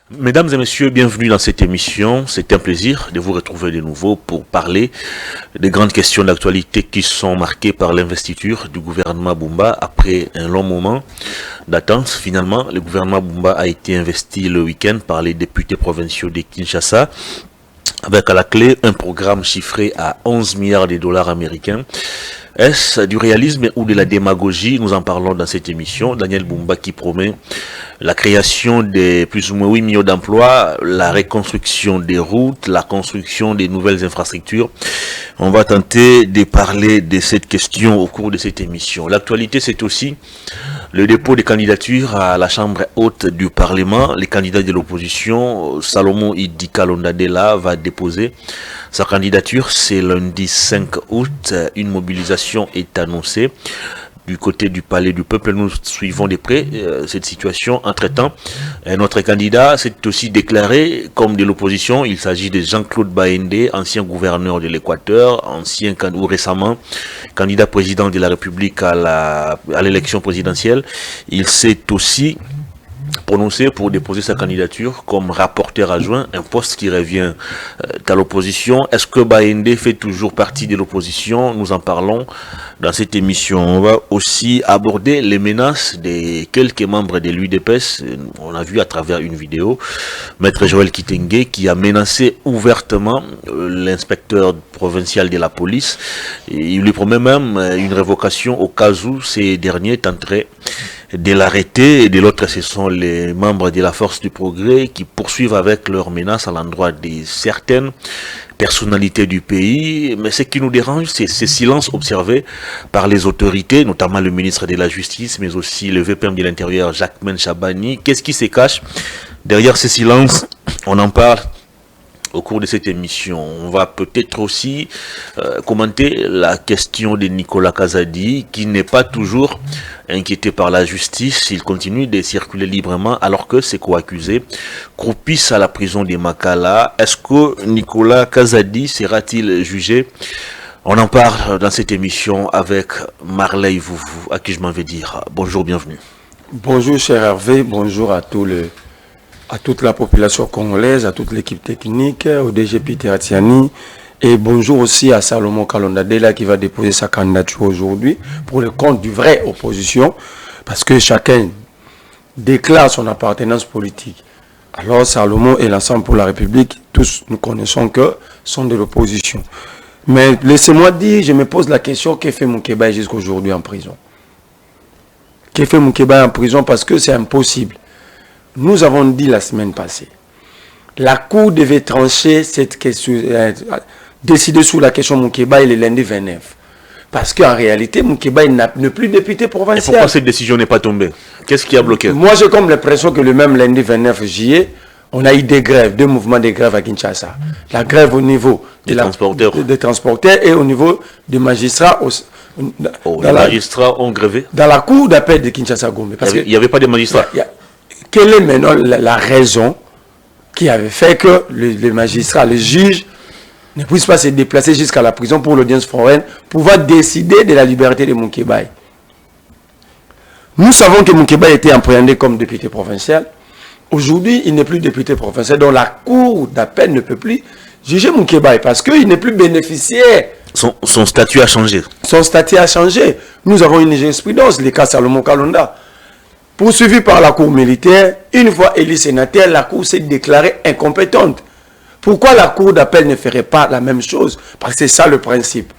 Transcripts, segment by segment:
Mesdames et messieurs, bienvenue dans cette émission. C'est un plaisir de vous retrouver de nouveau pour parler des grandes questions d'actualité qui sont marquées par l'investiture du gouvernement Bumba après un long moment d'attente. Finalement, le gouvernement Bumba a été investi le week-end par les députés provinciaux de Kinshasa, avec à la clé un programme chiffré à 11 milliards de dollars américains. Est-ce du réalisme ou de la démagogie? Nous en parlons dans cette émission. Daniel Bumba qui promet la création de plus ou moins 8 millions d'emplois, la reconstruction des routes, la construction des nouvelles infrastructures. On va tenter de parler de cette question au cours de cette émission. L'actualité, c'est aussi le dépôt des candidatures à la Chambre haute du Parlement. Les candidats de l'opposition, Salomon Idi Kalondadela, va déposer sa candidature. C'est lundi 5 août. Une mobilisation est annoncée du côté du Palais du Peuple. Nous suivons de près cette situation. Entre-temps, notre candidat s'est aussi déclaré comme de l'opposition. Il s'agit de Jean-Claude Baende, ancien gouverneur de l'Équateur, ancien ou récemment candidat président de la République à l'élection présidentielle. Il s'est aussi prononcé pour déposer sa candidature comme rapporteur adjoint, un poste qui revient à l'opposition. Est-ce que Baende fait toujours partie de l'opposition? Nous en parlons dans cette émission. On va aussi aborder les menaces de quelques membres de l'UDPS. On a vu à travers une vidéo Maître Joël Kitenge qui a menacé ouvertement l'inspecteur provincial de la police. Il lui promet même une révocation au cas où ces derniers tenteraient de l'arrêter. Et de l'autre, ce sont les membres de la Force du Progrès qui poursuivent avec leurs menaces à l'endroit de certaines personnalités du pays. Mais ce qui nous dérange, c'est ce silence observé par les autorités, notamment le ministre de la Justice, mais aussi le VPM de l'Intérieur, Jacquemain Chabani. Qu'est-ce qui se cache derrière ce silence? On en parle au cours de cette émission. On va peut-être aussi commenter la question de Nicolas Kazadi, qui n'est pas toujours inquiété par la justice. Il continue de circuler librement alors que ses co-accusés croupissent à la prison de Makala. Est-ce que Nicolas Kazadi sera-t-il jugé? On en parle dans cette émission avec Marley Vouvou, à qui je m'en vais dire bonjour, bienvenue. Bonjour cher Hervé, bonjour à toute la population congolaise, à toute l'équipe technique, au DGP Teratiani, et bonjour aussi à Salomon Kalondadela qui va déposer sa candidature aujourd'hui pour le compte du vrai opposition, parce que chacun déclare son appartenance politique. Alors Salomon et l'ensemble pour la République, tous nous connaissons que sont de l'opposition. Mais laissez-moi dire, je me pose la question, qu'est fait Moukeba jusqu'à aujourd'hui en prison? Qu'est fait Moukeba en prison parce que c'est impossible. Nous avons dit la semaine passée, la Cour devait trancher cette question, décider sur la question Moukeba le lundi 29. Parce qu'en réalité, Moukeba n'est plus député provincial. Et pourquoi cette décision n'est pas tombée? Qu'est-ce qui a bloqué? Moi, j'ai comme l'impression que le même lundi 29 juillet, on a eu des grèves, deux mouvements de grève à Kinshasa. La grève au niveau des transporteurs et au niveau des magistrats. Les magistrats ont grévé dans la Cour d'appel de Kinshasa-Gombe. Il n'y avait pas de magistrats. Quelle est maintenant la raison qui avait fait que les magistrats, les juges ne puissent pas se déplacer jusqu'à la prison pour l'audience foraine, pouvoir décider de la liberté de Moukeba? Nous savons que Moukeba était appréhendé comme député provincial. Aujourd'hui, il n'est plus député provincial, donc la Cour d'appel ne peut plus juger Moukeba parce qu'il n'est plus bénéficiaire. Son statut a changé. Son statut a changé. Nous avons une jurisprudence, le cas Salomon Kalonda. Poursuivi par la Cour militaire, une fois élu sénateur, la Cour s'est déclarée incompétente. Pourquoi la Cour d'appel ne ferait pas la même chose? Parce que c'est ça le principe.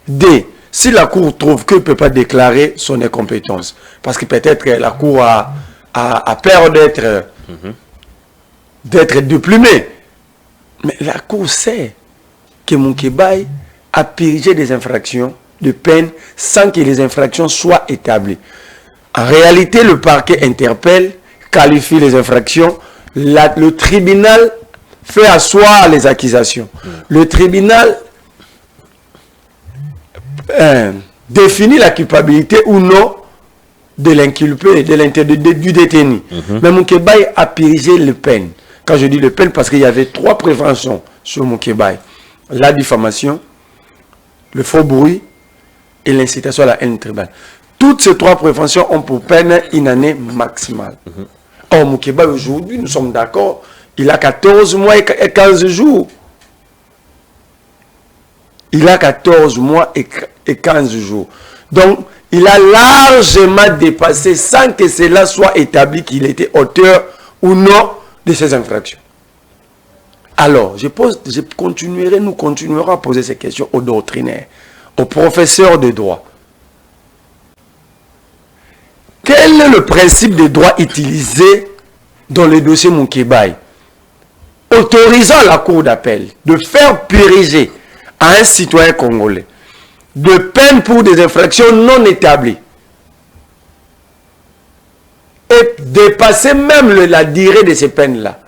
D. Si la Cour trouve qu'elle ne peut pas déclarer son incompétence, parce que peut-être que la Cour a peur d'être déplumée, mais la Cour sait que Moukeba a purgé des infractions de peine sans que les infractions soient établies. En réalité, le parquet interpelle, qualifie les infractions, le tribunal fait asseoir les accusations. Le tribunal définit la culpabilité ou non de l'inculpé, du détenu. Mais Moukeba a purgé les peines. Quand je dis les peines, parce qu'il y avait 3 préventions sur Moukeba. La diffamation, le faux bruit et l'incitation à la haine tribale. Toutes ces 3 préventions ont pour peine une année maximale. Or, Moukeba, aujourd'hui, nous sommes d'accord, il a 14 mois et 15 jours. Il a 14 mois et 15 jours. Donc, il a largement dépassé sans que cela soit établi qu'il était auteur ou non de ces infractions. Alors, nous continuerons à poser ces questions aux doctrinaires, aux professeurs de droit. Quel est le principe de droit utilisé dans le dossier Moukébaï, autorisant la cour d'appel de faire purger à un citoyen congolais de peine pour des infractions non établies et dépasser même la durée de ces peines-là?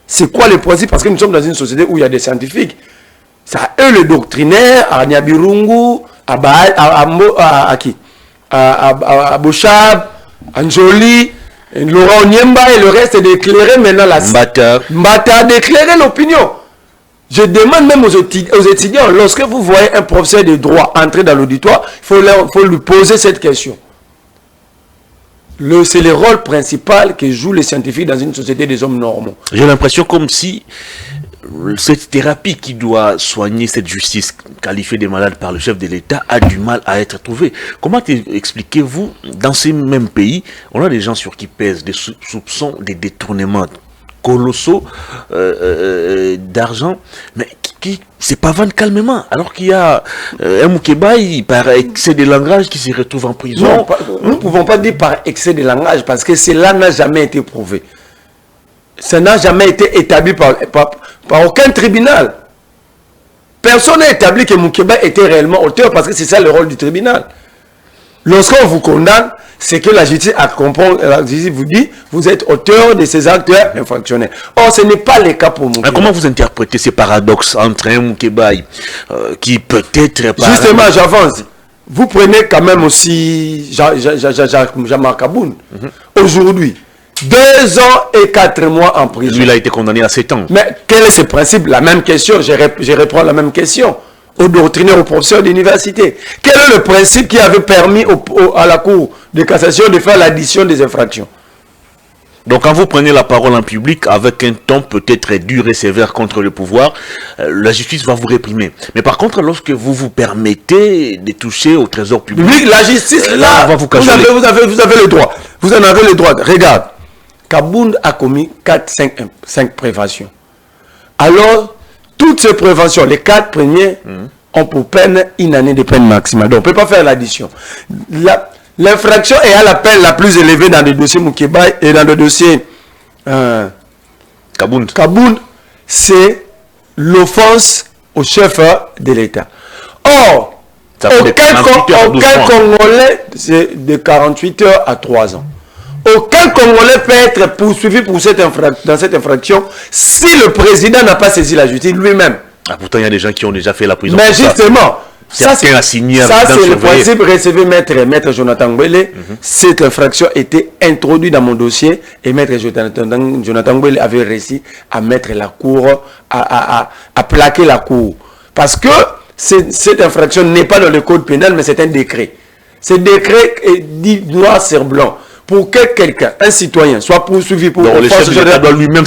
C'est quoi le principe? Parce que nous sommes dans une société où il y a des scientifiques. Ça, eux, les doctrinaires, à Nyabirungu, à qui? À Bouchab, à Njoli, Laurent Niemba et le reste d'éclairer maintenant la Mbata d'éclairer l'opinion. Je demande même aux étudiants, lorsque vous voyez un professeur de droit entrer dans l'auditoire, il faut lui poser cette question. C'est le rôle principal que jouent les scientifiques dans une société des hommes normaux. J'ai l'impression comme si cette thérapie qui doit soigner cette justice qualifiée des malades par le chef de l'État a du mal à être trouvée. Comment expliquez-vous, dans ces mêmes pays, on a des gens sur qui pèsent des soupçons, des détournements colossaux d'argent, mais qui se pavanent calmement, alors qu'il y a un Moukébaï par excès de langage qui se retrouve en prison. Non, nous ne pouvons pas dire par excès de langage, parce que cela n'a jamais été prouvé. Ça n'a jamais été établi par aucun tribunal. Personne n'a établi que Moukébaï était réellement auteur, parce que c'est ça le rôle du tribunal. Lorsqu'on vous condamne, c'est que la justice vous dit vous êtes auteur de ces actes infractionnels. Or, ce n'est pas le cas pour Moukébaï. Comment vous interprétez ces paradoxes entre un Moukébaï qui peut-être... Justement, j'avance. Vous prenez quand même aussi Jean-Marc Aboun. Aujourd'hui, 2 ans et 4 mois en prison. Lui, il a été condamné à 7 ans. Mais quel est ce principe? La même question, je réponds la même question aux doctrinaires, aux professeurs d'université. Quel est le principe qui avait permis à la Cour de cassation de faire l'addition des infractions? Donc quand vous prenez la parole en public avec un ton peut-être dur et sévère contre le pouvoir, la justice va vous réprimer. Mais par contre, lorsque vous vous permettez de toucher au trésor public... Oui, la justice, là, va vous avez le droit. Vous en avez le droit. Regarde, Kabound a commis 5 préventions. Alors, toutes ces préventions, les 4 premiers, ont pour peine 1 année de peine maximale. Donc, on ne peut pas faire l'addition. L'infraction est à la peine la plus élevée dans le dossier Moukébaï et dans le dossier Kabound, c'est l'offense au chef de l'État. Or, aucun Congolais, c'est de 48 heures à 3 ans. Aucun Congolais peut être poursuivi pour dans cette infraction si le président n'a pas saisi la justice lui-même. Ah, pourtant, il y a des gens qui ont déjà fait la prison. Mais justement, ça c'est le principe. Recevez maître Jonathan Mbele. Cette infraction était introduite dans mon dossier et maître Jonathan Mbele avait réussi à mettre la cour, à plaquer la cour. Parce que cette infraction n'est pas dans le code pénal, mais c'est un décret. Ce décret dit noir sur blanc. Pour que quelqu'un, un citoyen, soit poursuivi pour le chef de l'État doit lui-même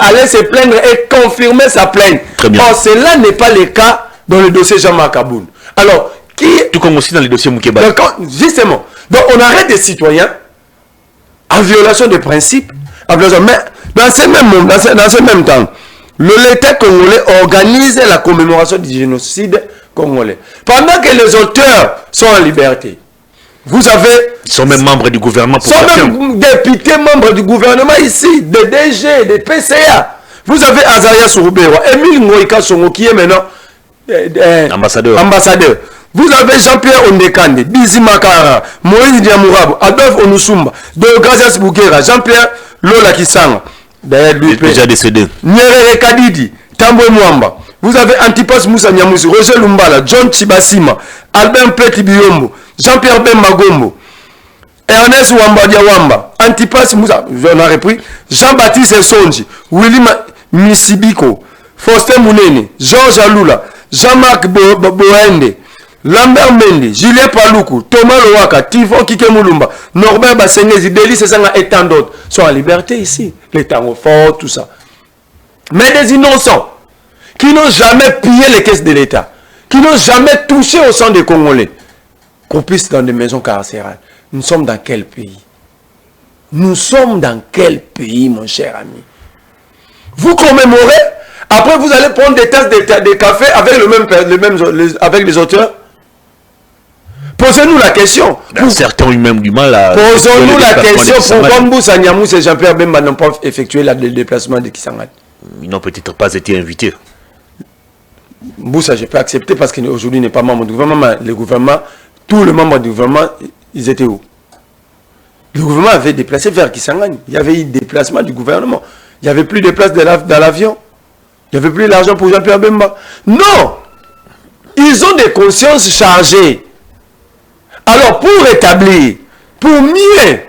aller se plaindre et confirmer sa plainte. Or, cela n'est pas le cas dans le dossier Jean-Marc Aboun. Alors, tout comme aussi dans les dossiers Moukébaï. Justement. Donc, on arrête des citoyens en violation des principes. Mais dans ce même temps, l'État congolais organise la commémoration du génocide congolais. Pendant que les auteurs sont en liberté. Vous avez... Ils sont même membres du gouvernement. Ils sont même députés membres du gouvernement ici, des DG, des PCA. Vous avez Azaria Souroubewa, Émile Ngoïka Songo qui est maintenant ambassadeur. Vous avez Jean-Pierre Ondekande, Bizi Makara, Moïse Diamourabou, Adolphe Onusumba, Deograzias Boukera, Jean-Pierre Lola Kisanga, d'ailleurs lui déjà décédé. Nyerere Kadidi, Tambwe Mwamba. Vous avez Antipas Moussa Nyamousi, Roger Lumbala, John Chibasima, Albert Pleti Biyombo, Jean-Pierre Bembagombo, Ernest Wambadia Wamba, Antipas Moussa, j'en ai repris, Jean-Baptiste Sonji, Willy Misibiko, Faustin Mounene, Georges Aloula, Jean-Marc Boende, Lambert Mendy, Julien Paluku, Thomas Lowaka, Tifon Kike Moulumba, Norbert Bassengezi, Delis Sesanga et tant d'autres sont en liberté ici. Les tango forts, tout ça. Mais des innocents qui n'ont jamais pillé les caisses de l'État, qui n'ont jamais touché au sang des Congolais, qu'on puisse dans des maisons carcérales. Nous sommes dans quel pays? Nous sommes dans quel pays, mon cher ami? Vous commémorez, après vous allez prendre des tasses de café avec les auteurs. Posez-nous la question. Certains ont eu même du mal à... Posons-nous la question pourquoi Mboussa Niamous et Jean-Pierre Bemba n'ont pas effectué le déplacement de Kisangani. Ils n'ont peut-être pas été invités. Mboussa, je peux accepter parce qu'aujourd'hui n'est pas membre du gouvernement. Le gouvernement, tous les membres du gouvernement, ils étaient où? Le gouvernement avait déplacé vers Kisangani. Il y avait eu des déplacements du gouvernement. Il n'y avait plus de place dans l'avion. Il n'y avait plus d'argent pour Jean-Pierre Bemba. Non! Ils ont des consciences chargées. Alors, pour rétablir, pour mieux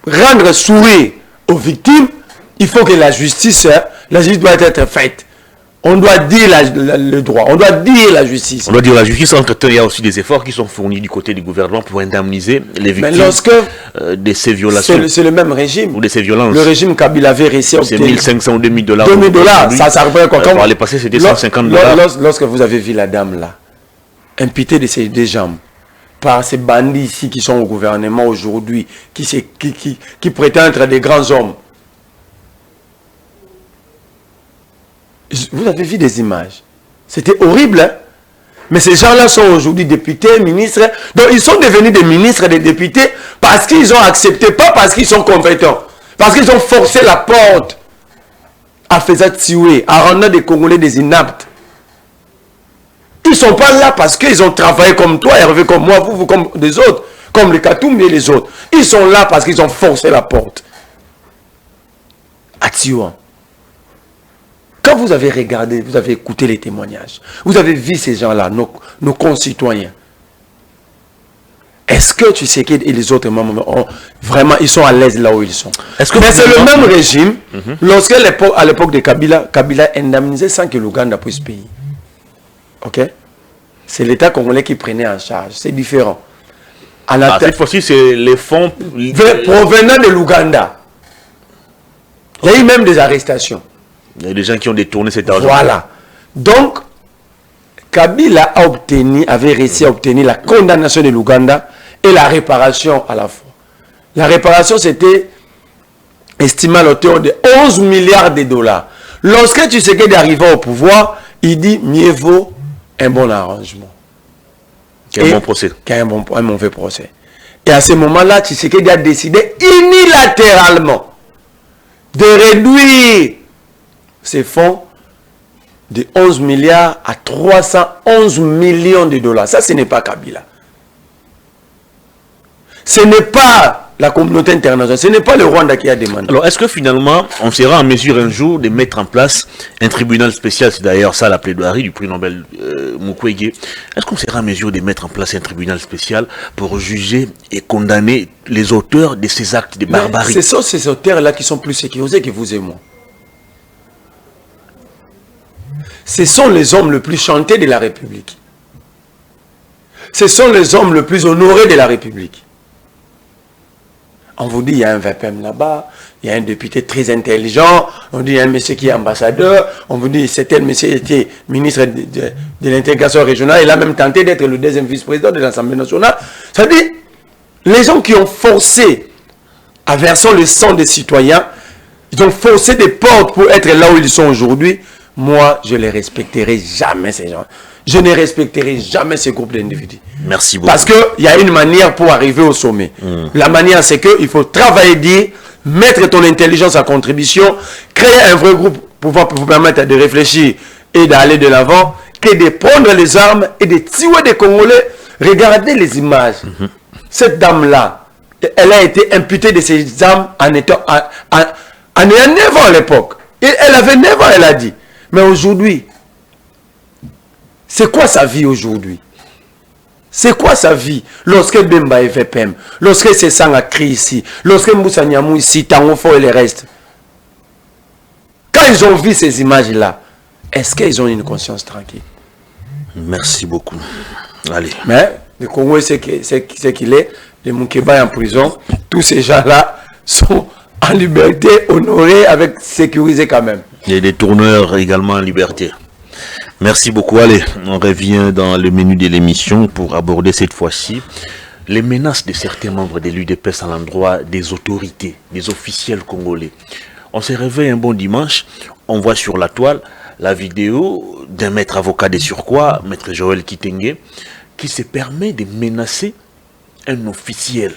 rendre sourire aux victimes, il faut que la justice doit être faite. On doit dire le droit, on doit dire la justice. On doit dire la justice. Entre-temps, il y a aussi des efforts qui sont fournis du côté du gouvernement pour indemniser les victimes de ces violations. C'est le même régime. Ou de ces violences. Le régime Kabila avait réussi à obtenir... C'est 1500 ou 2000 $. 2000 $, ça représente quoi? Pour aller passer, c'était 150 $. Lorsque vous avez vu la dame là, imputée de ses deux jambes, par ces bandits ici qui sont au gouvernement aujourd'hui, qui prétendent être des grands hommes. Vous avez vu des images. C'était horrible, hein? Mais ces gens-là sont aujourd'hui députés, ministres. Donc ils sont devenus des ministres et des députés parce qu'ils ont accepté, pas parce qu'ils sont compétents. Parce qu'ils ont forcé la porte à faire tuer, à rendre des Congolais des inaptes. Ils ne sont pas là parce qu'ils ont travaillé comme toi, Hervé, comme moi, vous comme des autres, comme les Katoum et les autres. Ils sont là parce qu'ils ont forcé la porte. À tuer. Quand vous avez regardé, vous avez écouté les témoignages, vous avez vu ces gens-là, nos concitoyens, est-ce que tu sais que les autres membres, vraiment, ils sont à l'aise là où ils sont? Mais c'est le même régime, lorsque à l'époque de Kabila indemnisait sans que l'Ouganda puisse payer. Ok? C'est l'État congolais qui prenait en charge. C'est différent. Cette fois-ci, c'est les fonds provenant de l'Ouganda. Il y a eu même des arrestations. Il y a des gens qui ont détourné cet argent. Voilà. Donc, Kabila avait réussi à obtenir la condamnation de l'Ouganda et la réparation à la fois. La réparation, c'était estimé à l'auteur de 11 milliards de $. Lorsque Tshisekedi arriva au pouvoir, il dit mieux vaut un bon arrangement qu'un bon procès. Qu'un mauvais procès. Et à ce moment-là, Tshisekedi a décidé unilatéralement de réduire ces fonds de 11 milliards à 311 millions de $. Ça, ce n'est pas Kabila. Ce n'est pas la communauté internationale. Ce n'est pas le Rwanda qui a demandé. Alors, est-ce que finalement, on sera en mesure un jour de mettre en place un tribunal spécial? C'est d'ailleurs ça la plaidoirie du prix Nobel Mukwege. Est-ce qu'on sera en mesure de mettre en place un tribunal spécial pour juger et condamner les auteurs de ces actes de barbarie? Ce sont ces auteurs-là qui sont plus sécurisés que vous et moi. Ce sont les hommes les plus chantés de la République. Ce sont les hommes les plus honorés de la République. On vous dit, il y a un VPM là-bas, il y a un député très intelligent, on dit, il y a un monsieur qui est ambassadeur, on vous dit, c'est tel monsieur qui était ministre de l'intégration régionale, il a même tenté d'être le deuxième vice-président de l'Assemblée nationale. Ça dit, les gens qui ont forcé, à verser le sang des citoyens, ils ont forcé des portes pour être là où ils sont aujourd'hui. Moi, je ne les respecterai jamais, ces gens. Je ne respecterai jamais ces groupes d'individus. Merci beaucoup. Parce qu'il y a une manière pour arriver au sommet. La manière, c'est qu'il faut travailler, dire, mettre ton intelligence à contribution, créer un vrai groupe pour vous permettre de réfléchir et d'aller de l'avant, que de prendre les armes et de tuer des Congolais. Regardez les images. Cette dame-là, elle a été imputée de ces armes en ayant 9 ans à l'époque. Et elle avait 9 ans, elle a dit. Mais aujourd'hui, c'est quoi sa vie aujourd'hui? C'est quoi sa vie? Lorsque Bemba est VPM, lorsque Sesang a crié ici, lorsque Mboussa Niamous ici, Tangofo et les restes. Quand ils ont vu ces images-là, est-ce qu'ils ont une conscience tranquille? Merci beaucoup. Allez. Mais le Congo, c'est qu'il est. Les Moukeba en prison. Tous ces gens-là sont en liberté, honorés, avec sécurisés quand même. Et des tourneurs également en liberté. Merci beaucoup. Allez, on revient dans le menu de l'émission pour aborder cette fois-ci les menaces de certains membres de l'UDPS à l'endroit des autorités, des officiels congolais. On se réveille un bon dimanche, on voit sur la toile la vidéo d'un maître avocat de surcroît, maître Joël Kitenge, qui se permet de menacer un officiel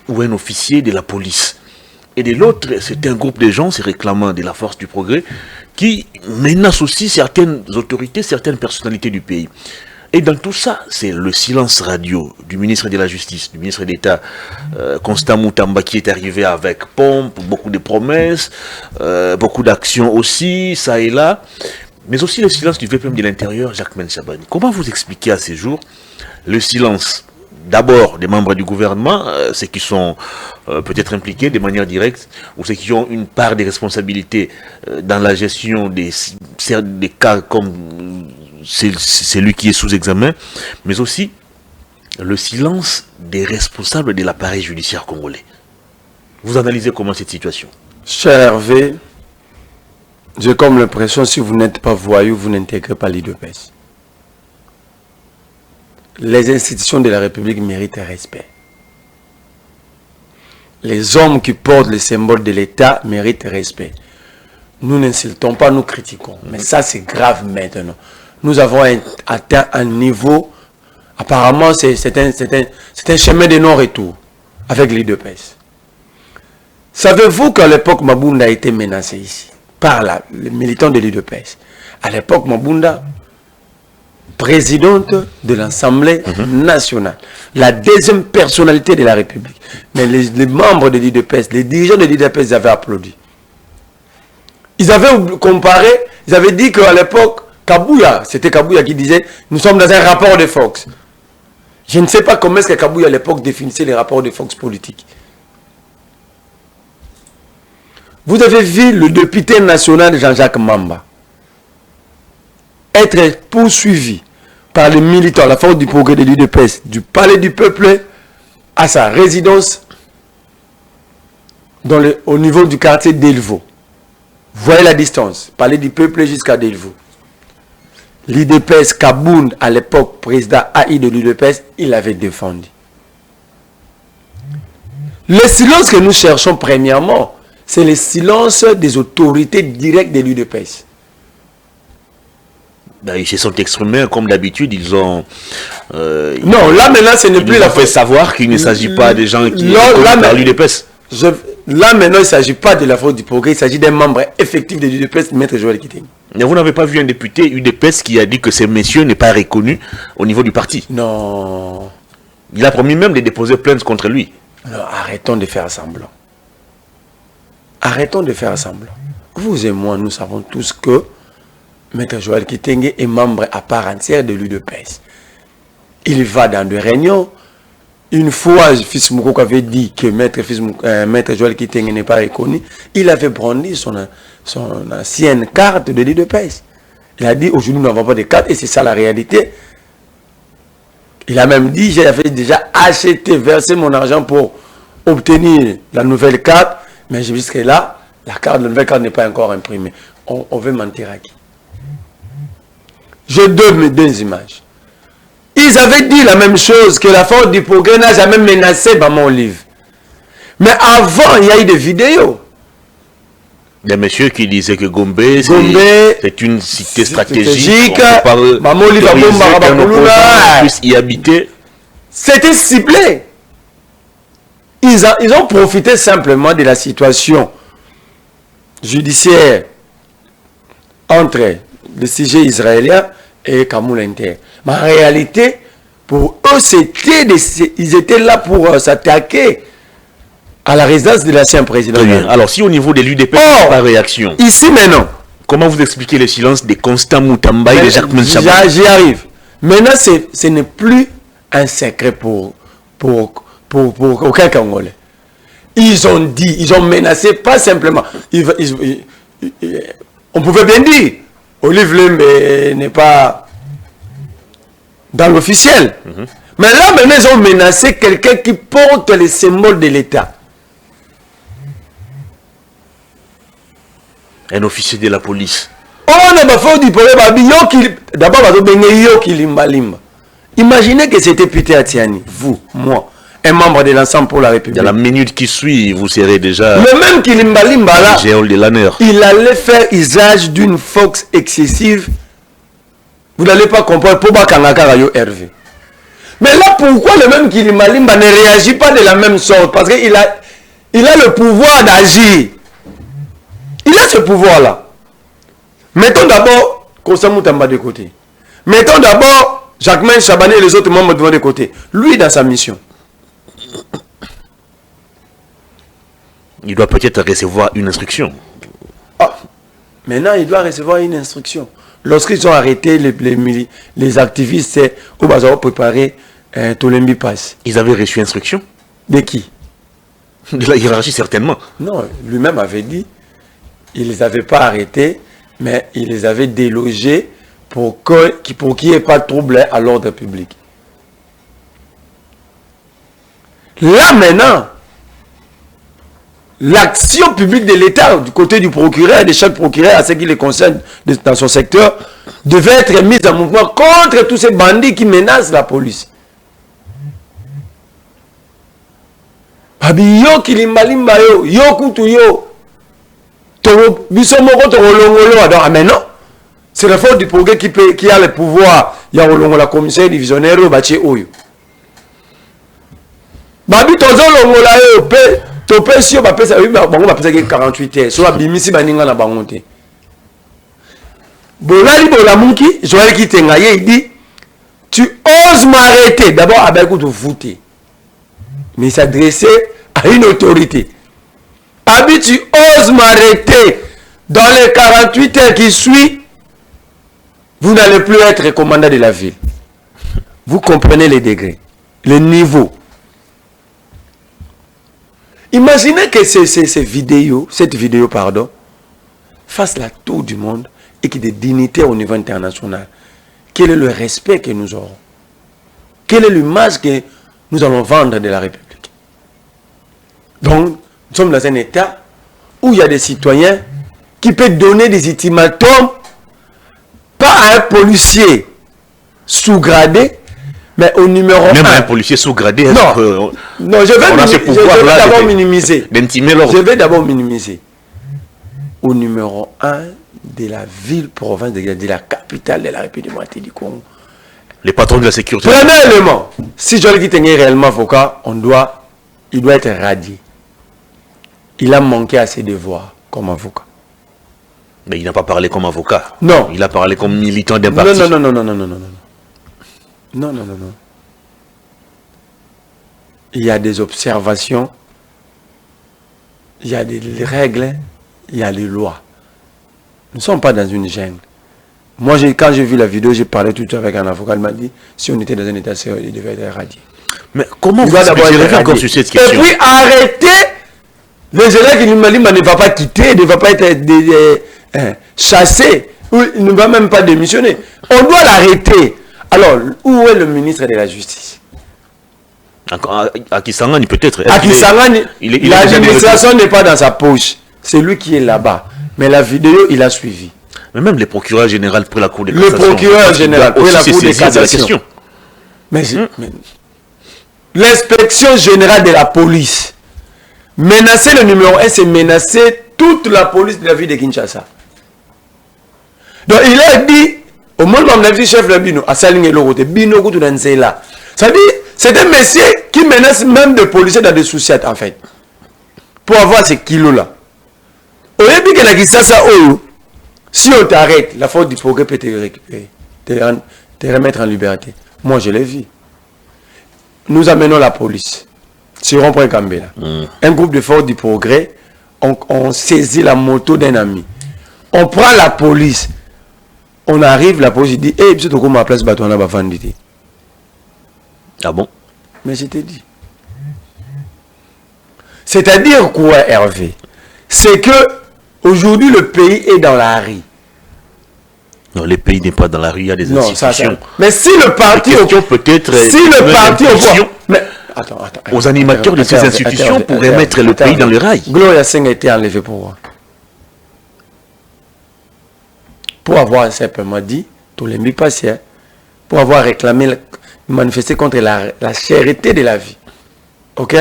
ou un officier de la police. Et de l'autre, c'est un groupe de gens, se réclamant de la force du progrès, qui menace aussi certaines autorités, certaines personnalités du pays. Et dans tout ça, c'est le silence radio du ministre de la Justice, du ministre d'État Constant Moutamba, qui est arrivé avec pompe, beaucoup de promesses, beaucoup d'actions aussi, ça et là, mais aussi le silence du VPM de l'Intérieur, Jacques Mensabani. Comment vous expliquez à ces jours le silence d'abord des membres du gouvernement, ceux qui sont peut-être impliqués de manière directe, ou ceux qui ont une part des responsabilités dans la gestion des cas comme celui qui est sous examen, mais aussi le silence des responsables de l'appareil judiciaire congolais. Vous analysez comment cette situation? Cher Hervé, j'ai comme l'impression, si vous n'êtes pas voyou, vous n'intégrez pas l'UDPS. Les institutions de la République méritent respect. Les hommes qui portent les symboles de l'État méritent respect. Nous n'insultons pas, nous critiquons. Mais ça, c'est grave maintenant. Nous avons atteint un niveau, apparemment, c'est un chemin de non-retour avec l'UDPS. Savez-vous qu'à l'époque, Mabunda a été menacé ici par les militants de l'UDPS? À l'époque, Mabunda, présidente de l'Assemblée nationale, la deuxième personnalité de la République. Mais les membres de l'UDPS, les dirigeants de l'UDPS avaient applaudi. Ils avaient comparé, ils avaient dit qu'à l'époque, Kabouya, c'était Kabouya qui disait, nous sommes dans un rapport de Fox. Je ne sais pas comment est-ce que Kabouya à l'époque définissait les rapports de Fox politiques. Vous avez vu le député national Jean-Jacques Mamba être poursuivi par les militants, la force du progrès de l'UDPS, du palais du peuple à sa résidence au niveau du quartier d'Elvo. Voyez la distance, palais du peuple jusqu'à Delvaux. L'UDPS, Kabound, à l'époque, président AI de l'UDPS, il avait défendu. Le silence que nous cherchons premièrement, c'est le silence des autorités directes de l'UDPS. Ben, ils se sont exprimés comme d'habitude, ils ont... non, là maintenant, ce n'est plus la... Ils ont fait savoir qu'il ne s'agit pas des gens qui... Là, l'UDPS. Là maintenant, il ne s'agit pas de la faute du progrès, il s'agit d'un membre effectif de l'UDPS, Maître Joël Kitenge. Mais vous n'avez pas vu un député UDPS qui a dit que ces messieurs n'est pas reconnu au niveau du parti? Non. Il a promis même de déposer plainte contre lui. Non, arrêtons de faire semblant. Arrêtons de faire semblant. Vous et moi, nous savons tous que Maître Joël Kitenge est membre à part entière de l'UDPS. Il va dans des réunions. Une fois, Fils Moukoko avait dit que Maître Joël Kitenge n'est pas reconnu. Il avait brandi son ancienne carte de l'UDPS. Il a dit, aujourd'hui, nous n'avons pas de carte, et c'est ça la réalité. Il a même dit, j'avais déjà acheté, versé mon argent pour obtenir la nouvelle carte, mais jusqu'à là, la nouvelle carte n'est pas encore imprimée. On veut mentir à qui? Je donne deux images. Ils avaient dit la même chose, que la force du progrès n'a jamais menacé dans mon livre. Mais avant, il y a eu des vidéos. Des messieurs qui disaient que Gombe c'est une cité stratégique. Maman puisse y habiter. C'était ciblé. Ils ont profité simplement de la situation judiciaire entre le sujet israélien et Kamoul Inter. Mais en réalité, pour eux, ils étaient là pour s'attaquer à la résidence de l'ancien président. Alors, si au niveau de l'UDP, pas réaction. Ici maintenant. Comment vous expliquez le silence des Constant Moutamba et de Jacques Mensabani? J'y arrive. Maintenant, ce n'est plus un secret pour aucun Congolais. Ils ont dit, ils ont menacé, pas simplement. On pouvait bien dire, Olive Lembe n'est pas dans l'officiel. Mais là, maintenant, ils ont menacé quelqu'un qui porte les symboles de l'État. Un officier de la police. On a fait du problème. D'abord, imaginez que c'était Peter Atiani, vous, moi, un membre de l'ensemble pour la République. Dans la minute qui suit, vous serez déjà... Le même Kilimbalimba là, il allait faire usage d'une force excessive. Vous n'allez pas comprendre pourquoi Kangakarayo Hervé. Mais là, pourquoi le même Kilimbalimba ne réagit pas de la même sorte? Parce qu'il a le pouvoir d'agir. Il a ce pouvoir-là. Mettons d'abord Kosa Moutamba de côté. Mettons d'abord Jacquemain Chabané et les autres membres de côté. Lui, dans sa mission. Il doit peut-être recevoir une instruction. Ah, maintenant, il doit recevoir une instruction. Lorsqu'ils ont arrêté les activistes au Bazar préparé Tolembi Pass. Ils avaient reçu instruction? De qui? De la hiérarchie, certainement. Non, lui-même avait dit, il ne les avait pas arrêtés, mais il les avait délogés pour qu'il n'y ait pas de trouble à l'ordre public. Là maintenant, l'action publique de l'État, du côté du procureur, de chaque procureur, à ce qui les concerne dans son secteur, devait être mise en mouvement contre tous ces bandits qui menacent la police. Babi yo kilimbalimba yo, yo kutu yo. Mais non, c'est la faute du progrès qui a le pouvoir. Il y a la commissaire divisionnaire au bâti oyo. Babi tozo longola yo pe topé si ba pesa oui bango ba pesa 48 heures. So abimisi baninga na bangote. Bolali bolamuki, Joël qui tengaye il dit tu oses m'arrêter. D'abord avec vous te fouter. Mais s'adresser à une autorité. Abi, tu oses m'arrêter dans les 48 heures qui suivent, vous n'allez plus être commandant de la ville. Vous comprenez les degrés, les niveaux. Imaginez que cette vidéo, fasse la tour du monde et qu'il y ait des dignitaires au niveau international. Quel est le respect que nous aurons? Quelle est l'image que nous allons vendre de la République? Donc, nous sommes dans un État où il y a des citoyens qui peuvent donner des ultimatums, pas à un policier sous-gradé, mais au numéro 1. Même un policier sous-gradé. Non, non, je vais d'abord minimiser. Je vais d'abord minimiser. Au numéro 1 de la ville, province de la capitale de la République du Congo. Les patrons de la sécurité. Premier élément, si Joël Guité est réellement avocat, il doit être radié. Il a manqué à ses devoirs comme avocat. Mais il n'a pas parlé comme avocat. Non. Il a parlé comme militant d'un parti. Non. Non. Il y a des observations, il y a des règles, il y a les lois. Nous ne sommes pas dans une jungle. Moi, quand j'ai vu la vidéo, j'ai parlé tout de suite avec un avocat, il m'a dit, si on était dans un état sérieux, il devait être éradié. Mais comment vous avez encore sur cette question? Et puis arrêtez. Les élèves qui ne va pas quitter, ne va pas être chassé, ou il ne va même pas démissionner. On doit l'arrêter. Alors, où est le ministre de la Justice? À Kisangani peut-être. À Kisangani, l'administration n'est pas dans sa poche. C'est lui qui est là-bas. Mais la vidéo, il a suivi. Mais même le procureur général pour la Cour de cassation. Le procureur général pour la Cour de cassation. Mais l'inspection générale de la police. Menacer le numéro 1, c'est menacer toute la police de la ville de Kinshasa. Donc il a dit, au moment où on a vu chef de Bino, à Saling et Lorote, Bino Goutunansela. Ça dit, c'est un monsieur qui menace même des policiers dans des souciates en fait. Pour avoir ces kilos-là. Au début que la Kinshasa, si on t'arrête, la force du progrès peut te récupérer, te remettre en liberté. Moi je l'ai vu. Nous amenons la police. Sur rond-point Kambela. Un groupe de forces du progrès, on saisit la moto d'un ami. On prend la police. On arrive, la police dit, hey, tu ma place, on a bandité. Ah bon? Mais je t'ai dit. C'est-à-dire quoi, Hervé? C'est que aujourd'hui le pays est dans la rue. Non, le pays n'est pas dans la rue, il y a des institutions. Mais si le parti... peut-être... Si le parti... Mais, attends. Aux animateurs de ces institutions pourraient mettre le pays dans le rail. Gloria Seng a été enlevé pour avoir simplement dit, tout les passé, pour avoir réclamé, manifesté contre la chérité de la vie. Ok?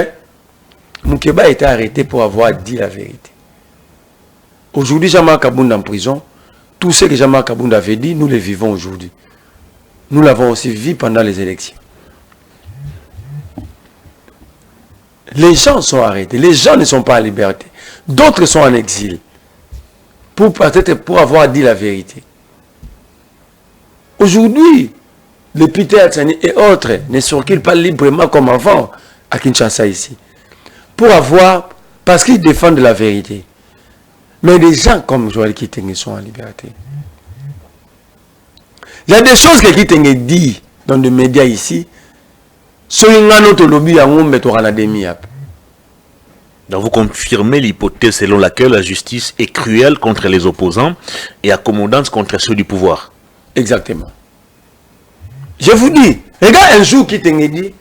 Moukeba a été arrêté pour avoir dit la vérité. Aujourd'hui, Jean-Marc Kabounda en prison. Tout ce que Jean-Marc Kabounda avait dit, nous le vivons aujourd'hui. Nous l'avons aussi vu pendant les élections. Les gens sont arrêtés. Les gens ne sont pas en liberté. D'autres sont en exil. Peut-être pour avoir dit la vérité. Aujourd'hui, les Peter Atsani et autres ne circulent pas librement comme avant à Kinshasa ici. Parce qu'ils défendent la vérité. Mais des gens comme Joël Kitenge sont en liberté. Il y a des choses que Kitenge dit dans les médias ici. Donc vous confirmez l'hypothèse selon laquelle la justice est cruelle contre les opposants et accommodante contre ceux du pouvoir. Exactement. Je vous dis, regarde un jour Kitenge dit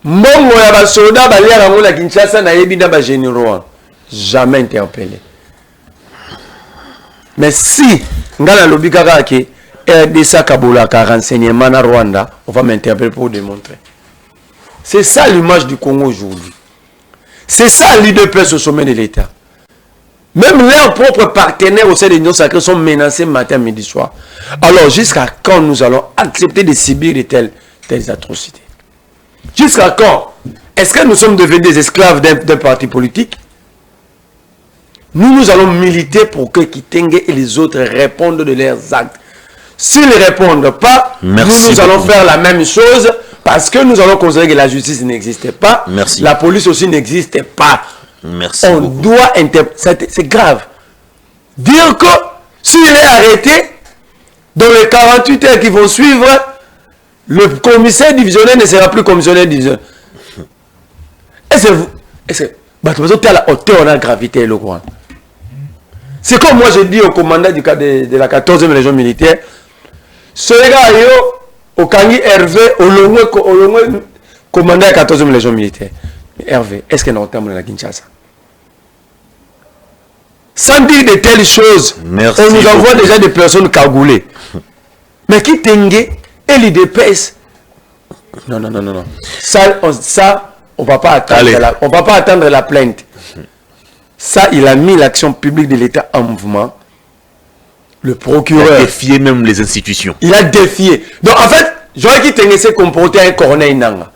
Mbongo ya basoda balia rango la Kinshasa na yebi na ba généraux. Jamais interpellé. Mais si, ngala lobi kaka ke RDC Kabola ka renseignement na Rwanda, on va m'interpeller pour démontrer. C'est ça l'image du Congo aujourd'hui. C'est ça l'UDPS au sommet de l'État. Même leurs propres partenaires au sein de l'Union sacrée sont menacés matin, midi, soir. Alors, jusqu'à quand nous allons accepter de subir de telles atrocités? Jusqu'à quand? Est-ce que nous sommes devenus des esclaves d'un parti politique? Nous allons militer pour que Kitenge et les autres répondent de leurs actes. S'ils ne répondent pas, nous allons faire la même chose parce que nous allons considérer que la justice n'existe pas. Merci. La police aussi n'existe pas. Merci. On doit interpréter. C'est grave. Dire que s'il est arrêté, dans les 48 heures qui vont suivre, le commissaire divisionnaire ne sera plus commissaire divisionnaire. Est-ce que tu as la hauteur, on a la gravité et le courant. C'est comme moi je dis au commandant de la 14e région militaire, ce gars, au Kangi Hervé, au long commandant de la 14e région militaire. Hervé, est-ce qu'il y a un terme de la Kinshasa? Sans dire de telles choses, merci on nous envoie déjà des personnes cagoulées. Mais qui tengue et l'IDPS? Non. Ça, on ne va pas attendre la plainte. Ça, il a mis l'action publique de l'État en mouvement. Le procureur... Il a défié même les institutions. Il a défié. Donc, en fait, Joël Kitenge s'est comporté un Corneille Nanga.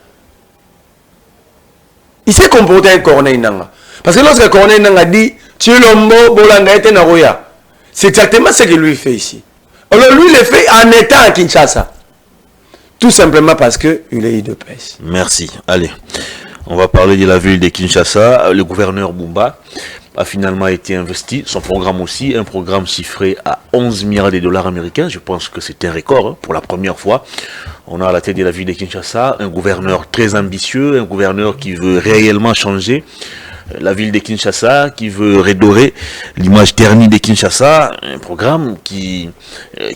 Il s'est comporté un Corneille Nanga. Parce que lorsque Corneille Nanga dit « Chilombo, Bolanga, et Naroya », c'est exactement ce que lui fait ici. Alors, lui, il le fait en étant à Kinshasa. Tout simplement parce qu'il est UDPS. Merci. Allez. On va parler de la ville de Kinshasa. Le gouverneur Bumba a finalement été investi. Son programme aussi, un programme chiffré à 11 milliards de dollars américains. Je pense que c'est un record pour la première fois. On a à la tête de la ville de Kinshasa un gouverneur très ambitieux, un gouverneur qui veut réellement changer la ville de Kinshasa, qui veut redorer l'image ternie de Kinshasa. Un programme qui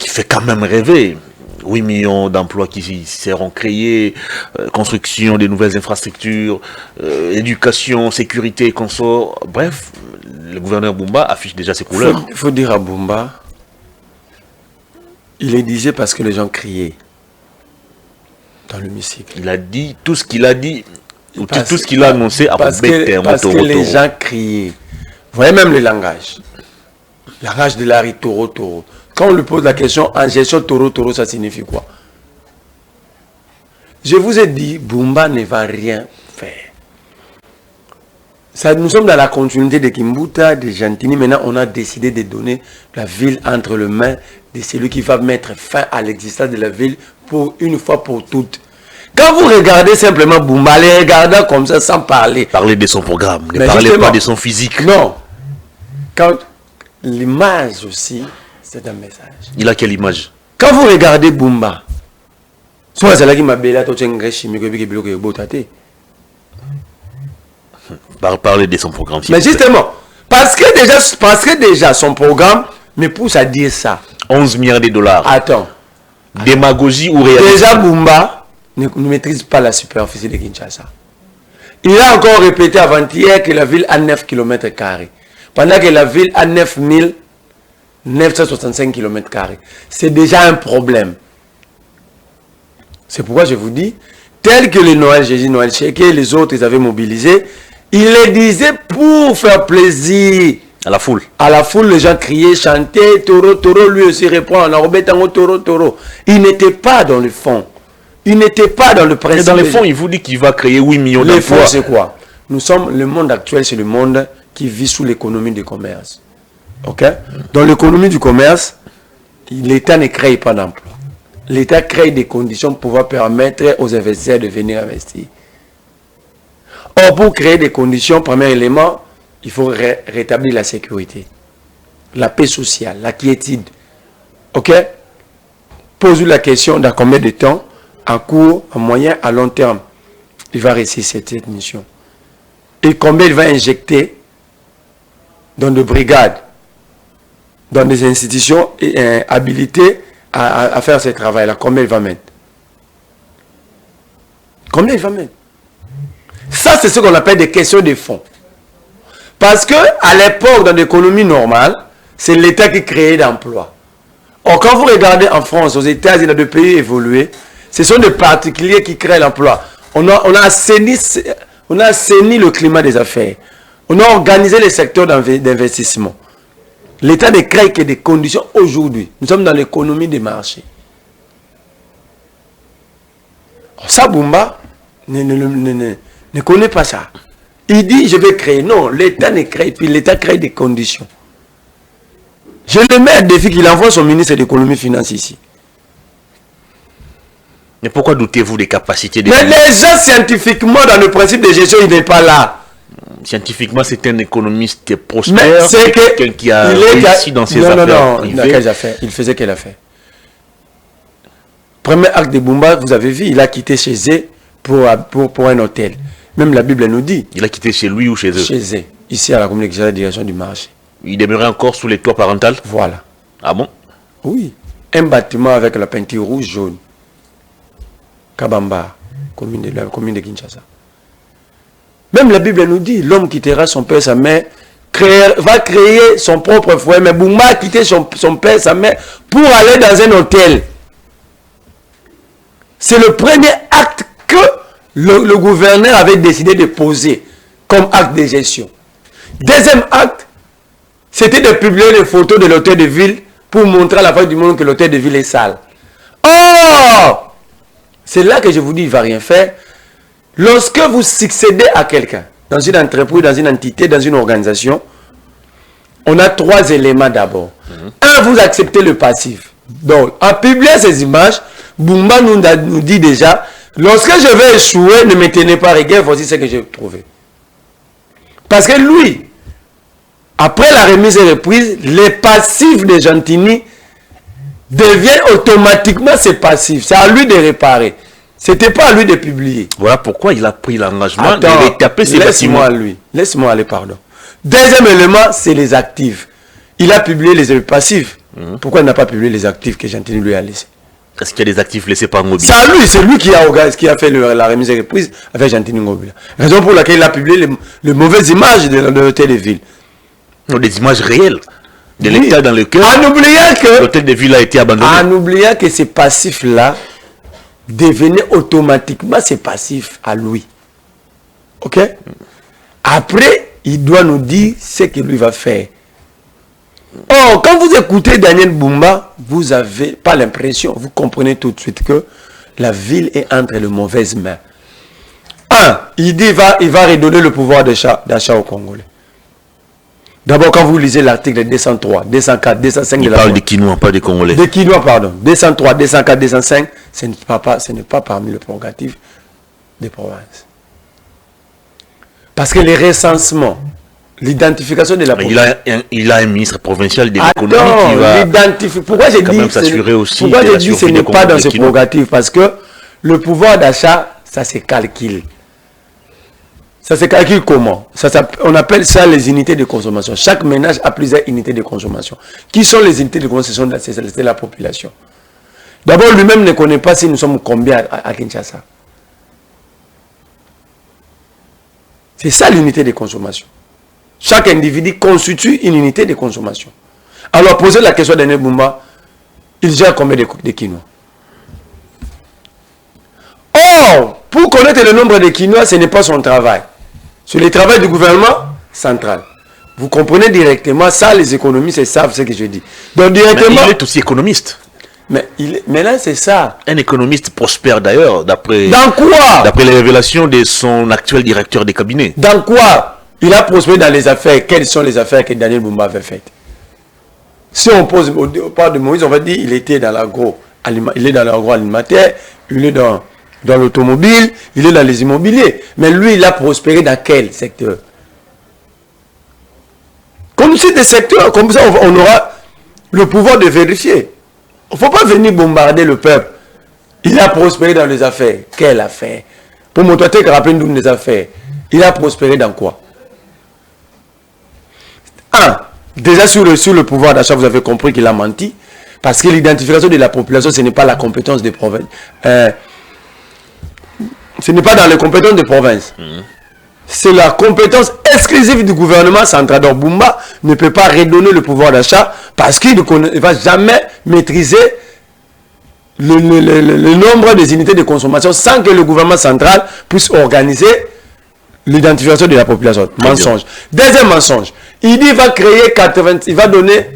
fait quand même rêver. 8 millions d'emplois qui seront créés, construction de nouvelles infrastructures, éducation, sécurité, consort. Bref, le gouverneur Bumba affiche déjà ses couleurs. Il faut dire à Bumba, il le disait parce que les gens criaient dans l'hémicycle. Il a dit tout ce qu'il a dit, tout ce qu'il a annoncé parce que les gens criaient. Vous voyez même le langage. Le langage de Larry Toro. Quand on lui pose la question, en gestion Toro, ça signifie quoi? Je vous ai dit, Bumba ne va rien faire. Ça, nous sommes dans la continuité de Kimbuta, de Gentini. Maintenant, on a décidé de donner la ville entre les mains de celui qui va mettre fin à l'existence de la ville pour une fois pour toutes. Quand vous regardez simplement Bumba, les regardant comme ça sans parler. Parler de son programme, ne parlez pas de son physique. Non. Quand l'image aussi... C'est un message. Il a quelle image? Quand vous regardez Bumba, parler de son programme. Mais justement, parce que déjà son programme me pousse à dire ça. 11 milliards de dollars. Attends. Démagogie ou réalité? Déjà, Bumba ne maîtrise pas la superficie de Kinshasa. Il a encore répété avant-hier que la ville a 9 km, pendant que la ville a 965 km. C'est déjà un problème. C'est pourquoi je vous dis, tel que le Noël Jésus, Noël Cheikh et les autres, ils avaient mobilisé, ils les disaient pour faire plaisir. À la foule. À la foule, les gens criaient, chantaient, taureau, taureau, lui aussi répond, en enrobé tango, taureau, taureau. Il n'était pas dans le fond. Il n'était pas dans le principe. Et dans le fond, il vous dit qu'il va créer 8 millions d'emplois. Le fond, c'est quoi? Nous sommes, le monde actuel, c'est le monde qui vit sous l'économie du commerce. Ok? Dans l'économie du commerce, l'État ne crée pas d'emploi. L'État crée des conditions pour pouvoir permettre aux investisseurs de venir investir. Or, pour créer des conditions, premier élément, il faut rétablir la sécurité, la paix sociale, la quiétude. Ok? Pose-lui la question dans combien de temps, à court, à moyen, à long terme, il va réussir cette mission. Et combien il va injecter dans des brigades, dans des institutions habilitées à faire ce travail-là. Combien il va mettre? Combien il va mettre? Ça, c'est ce qu'on appelle des questions de fonds. Parce que à l'époque, dans l'économie normale, c'est l'État qui créait l'emploi. Or, quand vous regardez en France, aux États-Unis, dans des pays évolués, ce sont des particuliers qui créent l'emploi. On a assaini le climat des affaires. On a organisé les secteurs d'investissement. L'État ne crée que des conditions aujourd'hui. Nous sommes dans l'économie des marchés. Ça, Bumba ne connaît pas ça. Il dit, je vais créer. Non, l'État ne crée, puis l'État crée des conditions. Je le mets à défi qu'il envoie son ministre de l'économie et finance ici. Mais pourquoi doutez-vous des capacités des... Mais les gens, scientifiquement, dans le principe de gestion, il n'est pas là. Scientifiquement, c'est un économiste prospère. C'est quelqu'un qui a réussi dans ses affaires privées. Dans quelles affaires? Il faisait quelle affaire? Premier acte de Bumba, vous avez vu, il a quitté chez eux pour un hôtel. Même la Bible nous dit. Il a quitté chez lui ou chez eux? Chez eux. Ici à la communication, la direction du marché. Il demeurait encore sous les toits parentaux? Voilà. Ah bon? Oui. Un bâtiment avec la peinture rouge, jaune. Kabamba, la commune de Kinshasa. Même la Bible nous dit, l'homme quittera son père, sa mère, va créer son propre foyer. Mais Bumba a quitté son père, sa mère, pour aller dans un hôtel. C'est le premier acte que le gouverneur avait décidé de poser comme acte de gestion. Deuxième acte, c'était de publier les photos de l'hôtel de ville pour montrer à la face du monde que l'hôtel de ville est sale. Oh! C'est là que je vous dis, il ne va rien faire. Lorsque vous succédez à quelqu'un, dans une entreprise, dans une entité, dans une organisation, on a trois éléments d'abord. Un, vous acceptez le passif. Donc, en publiant ces images, Bumba nous dit déjà, lorsque je vais échouer, ne me tenez pas rigueur, voici ce que j'ai trouvé. Parce que lui, après la remise et reprise, les passifs de Gentini deviennent automatiquement ses passifs. C'est à lui de réparer. C'était pas à lui de publier. Voilà pourquoi il a pris l'engagement de retaper ses bâtiments. Laisse-moi aller, pardon. Deuxième élément, c'est les actifs. Il a publié les passifs. Pourquoi il n'a pas publié les actifs que Gentini lui a laissés? Est-ce qu'il y a des actifs laissés par Ngobila? C'est lui qui a fait la remise et reprise avec Gentini Ngobila. Raison pour laquelle il a publié les mauvaises images de l'hôtel de ville. Non, des images réelles de l'état dans lequel l'hôtel de ville a été abandonné. En oubliant que ces passifs-là devenaient automatiquement ses passifs à lui. Ok? Après, il doit nous dire ce qu'il lui va faire. Or, quand vous écoutez Daniel Bumba, vous n'avez pas l'impression, vous comprenez tout de suite que la ville est entre les mauvaises mains. Un, il dit il va redonner le pouvoir d'achat aux Congolais. D'abord, quand vous lisez l'article 203, 204, 205 il parle des Kinois, pas des Congolais. Des Kinois, pardon. 203, 204, 205, ce n'est pas parmi les prérogatives des provinces. Parce que les recensements, l'identification de la province... Il a un ministre provincial de l'économie qui va pourquoi j'ai dit s'assurer aussi pourquoi j'ai dit que ce n'est pas dans ces prérogatives? Parce que le pouvoir d'achat, ça se calcule. Ça se calcule comment? On appelle ça les unités de consommation. Chaque ménage a plusieurs unités de consommation. Qui sont les unités de consommation? C'est la population. D'abord, lui-même ne connaît pas si nous sommes combien à Kinshasa. C'est ça l'unité de consommation. Chaque individu constitue une unité de consommation. Alors, posez la question d'Daniel Bumba, il gère combien de quinoa? Or, pour connaître le nombre de quinoa, ce n'est pas son travail. C'est le travail du gouvernement central. Vous comprenez directement, ça les économistes savent ce que je dis. Donc directement... Mais il est aussi économiste. Mais là, c'est ça. Un économiste prospère d'ailleurs, d'après... Dans quoi? D'après les révélations de son actuel directeur des cabinets. Dans quoi? Il a prospéré dans les affaires. Quelles sont les affaires que Daniel Bumba avait faites? Si on pose au départ de Moïse, on va dire qu'il était dans l'agroalimentaire, il est dans l'automobile, il est dans les immobiliers. Mais lui, il a prospéré dans quel secteur? Comme c'est des secteurs, comme ça, on aura le pouvoir de vérifier. Il ne faut pas venir bombarder le peuple. Il a prospéré dans les affaires. Quelle affaire? Pour montrer qu'il rappelle nous des affaires. Il a prospéré dans quoi? Déjà sur le pouvoir d'achat, vous avez compris qu'il a menti. Parce que l'identification de la population, ce n'est pas la compétence des provinces. Ce n'est pas dans les compétences des provinces. C'est la compétence exclusive du gouvernement central. Donc Bumba ne peut pas redonner le pouvoir d'achat parce qu'il ne va jamais maîtriser le nombre des unités de consommation sans que le gouvernement central puisse organiser l'identification de la population. Mensonge. Deuxième mensonge. Il dit il va donner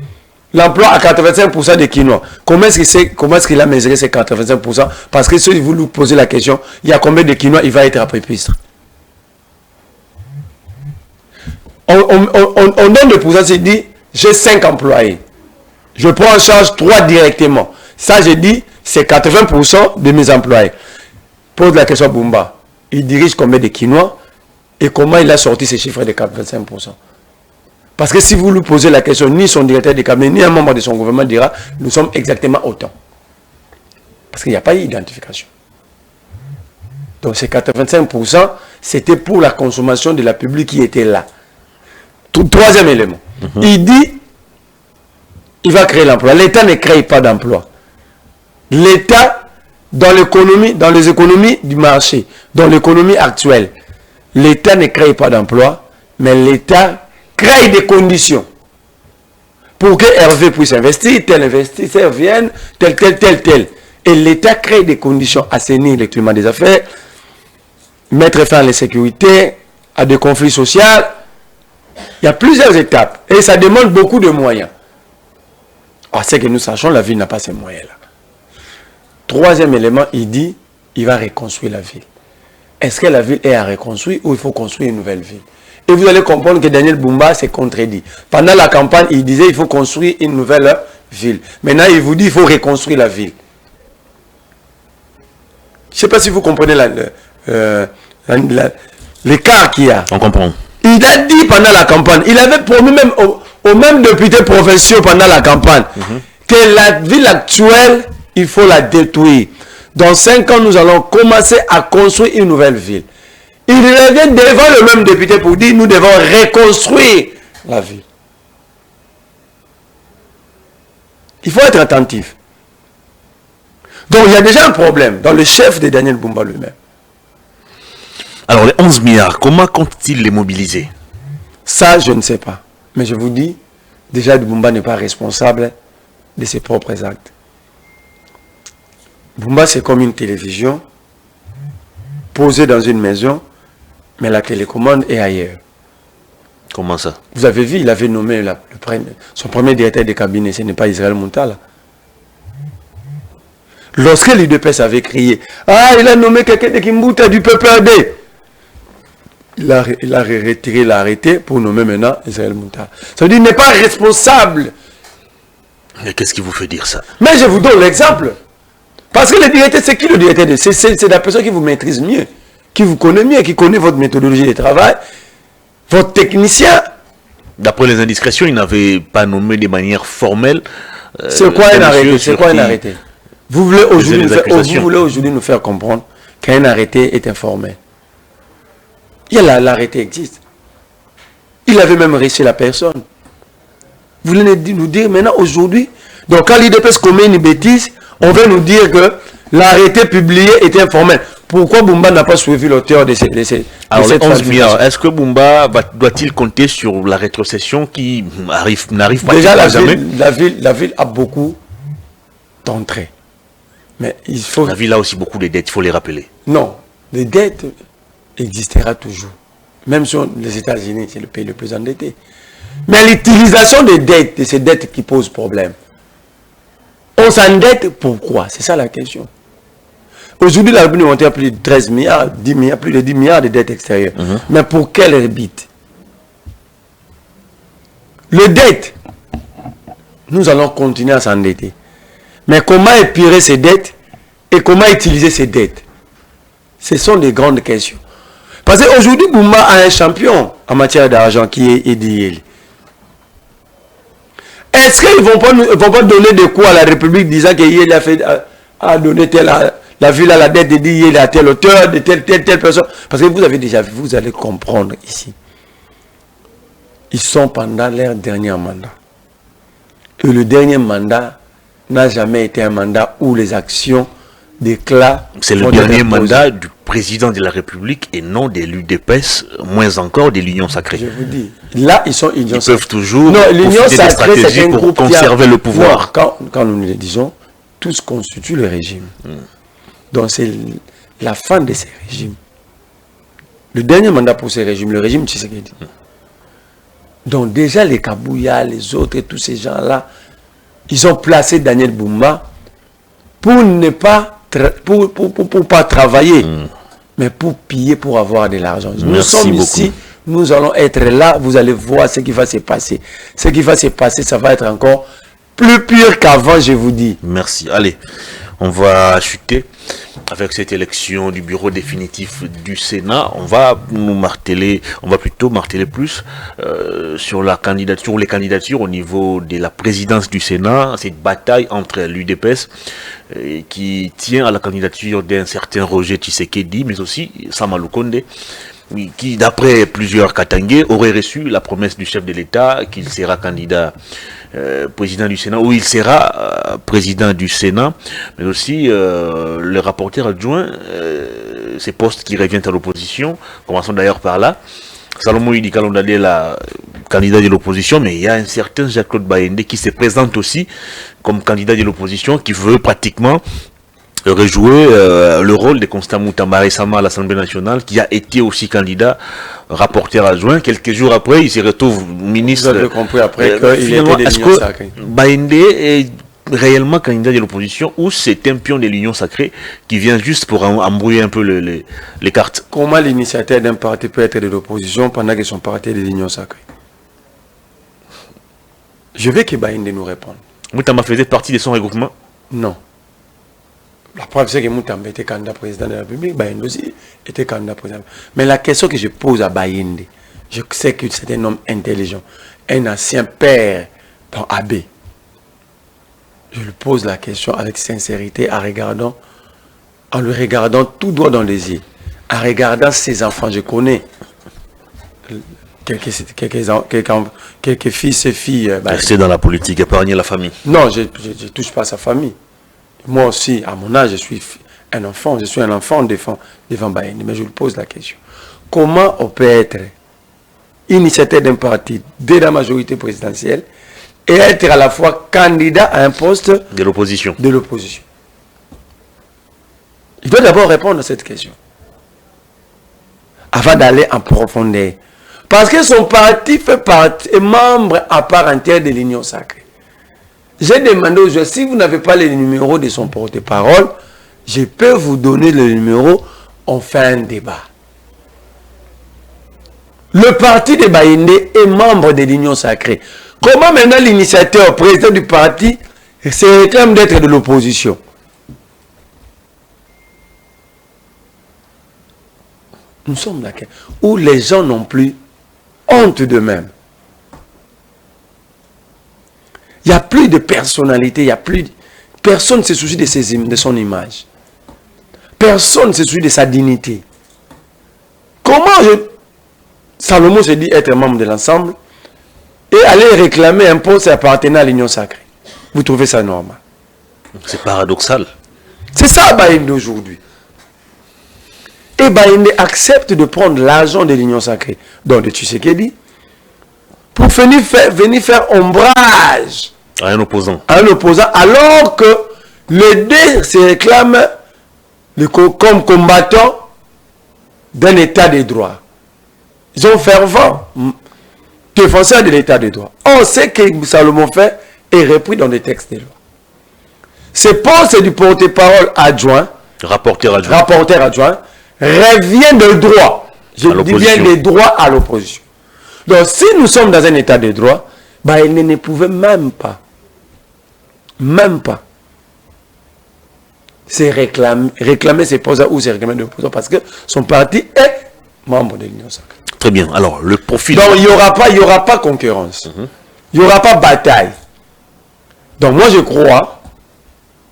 l'emploi à 85% des quinoa. Comment est-ce qu'il a mesuré ces 85%? Parce que si vous lui posez la question, il y a combien de quinoa il va être à Pépistre? On donne le pourcentage, il dit, j'ai 5 employés. Je prends en charge 3 directement. Ça, j'ai dit, c'est 80% de mes employés. Pose la question à Bumba. Il dirige combien de quinoa et comment il a sorti ces chiffres de 85%? Parce que si vous lui posez la question, ni son directeur de cabinet, ni un membre de son gouvernement dira, nous sommes exactement autant. Parce qu'il n'y a pas eu d'identification. Donc ces 85%, c'était pour la consommation de la publique qui était là. Troisième élément. Il dit, il va créer l'emploi. L'État ne crée pas d'emploi. L'État, dans les économies du marché, dans l'économie actuelle, l'État ne crée pas d'emploi, mais l'État crée des conditions pour que Hervé puisse investir, tel investisseur vienne, tel. Et l'État crée des conditions, assainir le climat des affaires, mettre fin à la sécurité, à des conflits sociaux. Il y a plusieurs étapes et ça demande beaucoup de moyens. C'est que nous sachons, la ville n'a pas ces moyens-là. Troisième élément, il dit, il va reconstruire la ville. Est-ce que la ville est à reconstruire ou il faut construire une nouvelle ville? Et vous allez comprendre que Daniel Bumba s'est contredit. Pendant la campagne, il disait il faut construire une nouvelle ville. Maintenant, il vous dit il faut reconstruire la ville. Je ne sais pas si vous comprenez l'écart qu'il y a. On comprend. Il a dit pendant la campagne, il avait promis même aux mêmes députés provinciaux pendant la campagne que la ville actuelle, il faut la détruire. Dans 5 ans, nous allons commencer à construire une nouvelle ville. Il revient devant le même député pour dire nous devons reconstruire la ville. Il faut être attentif. Donc il y a déjà un problème dans le chef de Daniel Bumba lui-même. Alors les 11 milliards, comment compte-t-il les mobiliser? Ça, je ne sais pas. Mais je vous dis, déjà Bumba n'est pas responsable de ses propres actes. Bumba, c'est comme une télévision posée dans une maison, mais la télécommande est ailleurs. Comment ça? Vous avez vu, il avait nommé son premier directeur de cabinet, ce n'est pas Israël Moutala. Lorsque l'UDPS avait crié, il a nommé quelqu'un de Kimbuta du PPRD. Il a retiré, il a arrêté pour nommer maintenant Israël Moutala. Ça veut dire qu'il n'est pas responsable. Mais qu'est-ce qui vous fait dire ça? Mais je vous donne l'exemple. Parce que le directeur, c'est qui le directeur? C'est la personne qui vous maîtrise mieux, qui vous connaît mieux, qui connaît votre méthodologie de travail, votre technicien. D'après les indiscrétions, il n'avait pas nommé de manière formelle. C'est quoi un arrêté? C'est quoi un arrêté? Vous voulez aujourd'hui nous faire comprendre qu'un arrêté est informel. Il y a l'arrêté existe. Il avait même arrêté la personne. Vous venez de nous dire maintenant, aujourd'hui, donc quand l'IDPS commet une bêtise, on veut nous dire que l'arrêté publié était informel. Pourquoi Bumba n'a pas suivi l'auteur de cette Alors, les 11 milliards, est-ce que Bumba doit-il compter sur la rétrocession qui n'arrive pas déjà jamais? La ville a beaucoup d'entrées. Mais il faut... La ville a aussi beaucoup de dettes, il faut les rappeler. Non, les dettes existera toujours. Même si les États-Unis, c'est le pays le plus endetté. Mais l'utilisation des dettes, de ces dettes qui posent problème. On s'endette pourquoi? C'est ça la question. Aujourd'hui, la République est montée à plus de 13 milliards, 10 milliards, plus de 10 milliards de dettes extérieures. Mais pour quelle but? Les dettes, nous allons continuer à s'endetter. Mais comment épirer ces dettes et comment utiliser ces dettes? Ce sont des grandes questions. Parce qu'aujourd'hui, Bumba a un champion en matière d'argent qui est Edi. Est-ce qu'ils ne vont pas donner des coups à la République disant qu'il a donné la ville à la dette de Yéli à telle auteur, de telle personne? Parce que vous avez déjà vu, vous allez comprendre ici. Ils sont pendant leur dernier mandat. Et le dernier mandat n'a jamais été un mandat où les actions d'éclat... C'est le dernier mandat du président de la République et non de l'UDPS, moins encore de l'Union Sacrée. Je vous dis, là, ils sont Union Sacrée. Ils peuvent toujours l'Union Sacrée, c'est un groupe pour conserver le pouvoir. Quand nous le disons, tous constituent le régime. Donc c'est la fin de ces régimes. Le dernier mandat pour ces régimes, le régime Tshisekedi. Donc déjà les Kabouya, les autres et tous ces gens-là, ils ont placé Daniel Bumba pour ne pas pour pas travailler, mais pour piller, pour avoir de l'argent. Nous sommes beaucoup ici, nous allons être là, vous allez voir ce qui va se passer. Ce qui va se passer, ça va être encore plus pur qu'avant, je vous dis. Merci. Allez, on va chuter avec cette élection du bureau définitif du Sénat. On va plutôt marteler plus sur la candidature, les candidatures au niveau de la présidence du Sénat, cette bataille entre l'UDPS qui tient à la candidature d'un certain Roger Tshisekedi, mais aussi Sama Lukonde, qui, d'après plusieurs Katangais, aurait reçu la promesse du chef de l'État qu'il sera candidat président du Sénat, ou il sera président du Sénat, mais aussi le rapporteur adjoint, ces postes qui reviennent à l'opposition. Commençons d'ailleurs par là. Salomon Idi Kalondade est la candidat de l'opposition, mais il y a un certain Jacques-Claude Bayende qui se présente aussi comme candidat de l'opposition, qui veut pratiquement rejouer le rôle de Constant Moutamba récemment à l'Assemblée nationale, qui a été aussi candidat rapporteur adjoint. Quelques jours après, il se retrouve ministre. Vous avez compris après qu'il était de l'Union Sacrée. Bayende est réellement candidat de l'opposition ou c'est un pion de l'Union Sacrée qui vient juste pour embrouiller un peu les cartes? Comment l'initiateur d'un parti peut être de l'opposition pendant que son parti est de l'Union Sacrée? Je veux que Bayende nous réponde. Moutamba faisait partie de son regroupement? Non. La preuve, c'est que Moutamba était candidat président de la République, Bayende aussi était candidat président. Mais la question que je pose à Bayende, je sais que c'est un homme intelligent, un ancien père dans AB. Je lui pose la question avec sincérité, en le regardant tout droit dans les yeux, en regardant ses enfants. Je connais quelques fils et filles. Rester dans la politique, épargner la famille. Non, je ne touche pas à sa famille. Moi aussi, à mon âge, je suis un enfant devant Bayende. Mais je lui pose la question. Comment on peut être initiateur d'un parti de la majorité présidentielle et être à la fois candidat à un poste de l'opposition? Il doit d'abord répondre à cette question avant d'aller en profondeur. Parce que son parti est membre à part entière de l'Union Sacrée. J'ai demandé aux gens, si vous n'avez pas le numéro de son porte-parole, je peux vous donner le numéro, on fait un débat. Le parti de Bayende est membre de l'Union Sacrée. Comment maintenant l'initiateur, président du parti, se réclame d'être de l'opposition? Nous sommes d'accord. Où les gens n'ont plus honte d'eux-mêmes. Il n'y a plus de personnalité, personne ne se soucie de son image. Personne ne se soucie de sa dignité. Comment Salomon se dit être membre de l'ensemble et aller réclamer un poste appartenant à l'Union sacrée. Vous trouvez ça normal? C'est paradoxal. C'est ça Baïndé aujourd'hui. Et Baïndé accepte de prendre l'argent de l'Union sacrée, donc de Tshisekedi, pour venir faire ombrage à un opposant. Alors que les deux se réclament comme combattants d'un état de droit. Ils sont fervents défenseurs de l'état de droit. On sait que Salomon fait est repris dans des textes de loi. Ce poste du porte-parole adjoint, rapporteur adjoint, revient de droit. Je dis bien des droits à l'opposition. Donc si nous sommes dans un état de droit, il ne pouvait même pas se réclamer ses postes ou se réclamer de l'opposition parce que son parti est membre de l'Union sacrée. Très bien. Alors, le profil... Donc, il n'y aura pas concurrence. Il n'y aura pas bataille. Donc, moi, je crois,